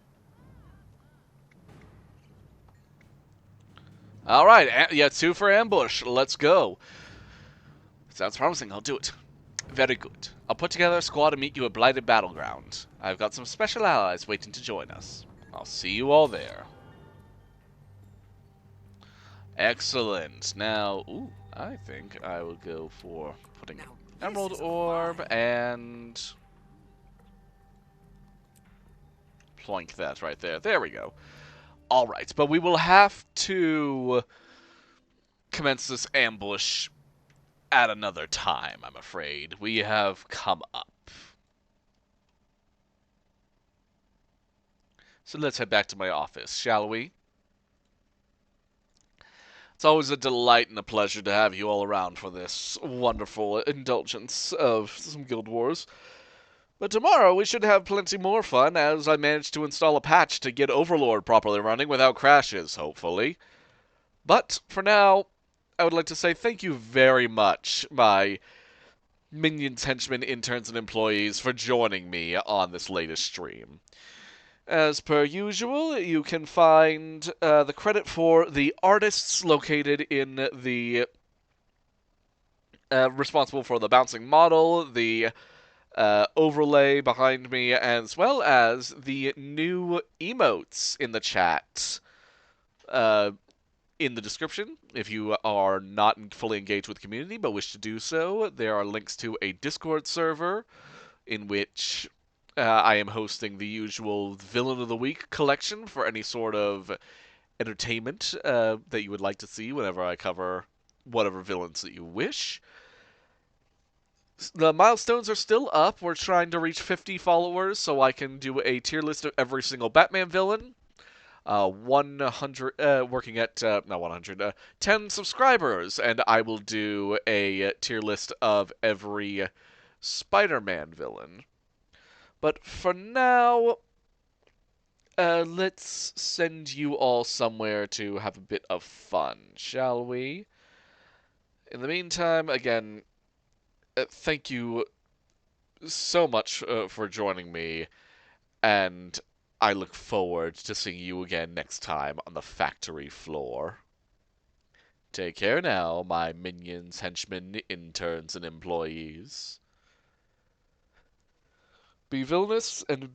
Alright, yeah, 2 for ambush. Let's go. Sounds promising, I'll do it. Very good. I'll put together a squad and meet you at Blighted Battleground. I've got some special allies waiting to join us. I'll see you all there. Excellent. Now, ooh, I think I will go for putting Now, Emerald this is a Orb find. and ploink that right there. There we go. Alright, but we will have to commence this ambush at another time, I'm afraid. We have come up. So let's head back to my office, shall we? It's always a delight and a pleasure to have you all around for this wonderful indulgence of some Guild Wars. But tomorrow we should have plenty more fun, as I managed to install a patch to get Overlord properly running without crashes, hopefully. But for now, I would like to say thank you very much, my minions, henchmen, interns, and employees, for joining me on this latest stream. As per usual, you can find the credit for the artists located in the responsible for the bouncing model, the overlay behind me, as well as the new emotes in the chat. In the description, if you are not fully engaged with the community but wish to do so, there are links to a Discord server in which I am hosting the usual Villain of the Week collection for any sort of entertainment that you would like to see whenever I cover whatever villains that you wish. The milestones are still up. We're trying to reach 50 followers so I can do a tier list of every single Batman villain. 100, working at, not 100, 10 subscribers, and I will do a tier list of every Spider-Man villain. But for now, let's send you all somewhere to have a bit of fun, shall we? In the meantime, again, thank you so much for joining me, and I look forward to seeing you again next time on the factory floor. Take care now, my minions, henchmen, interns, and employees. Be villainous and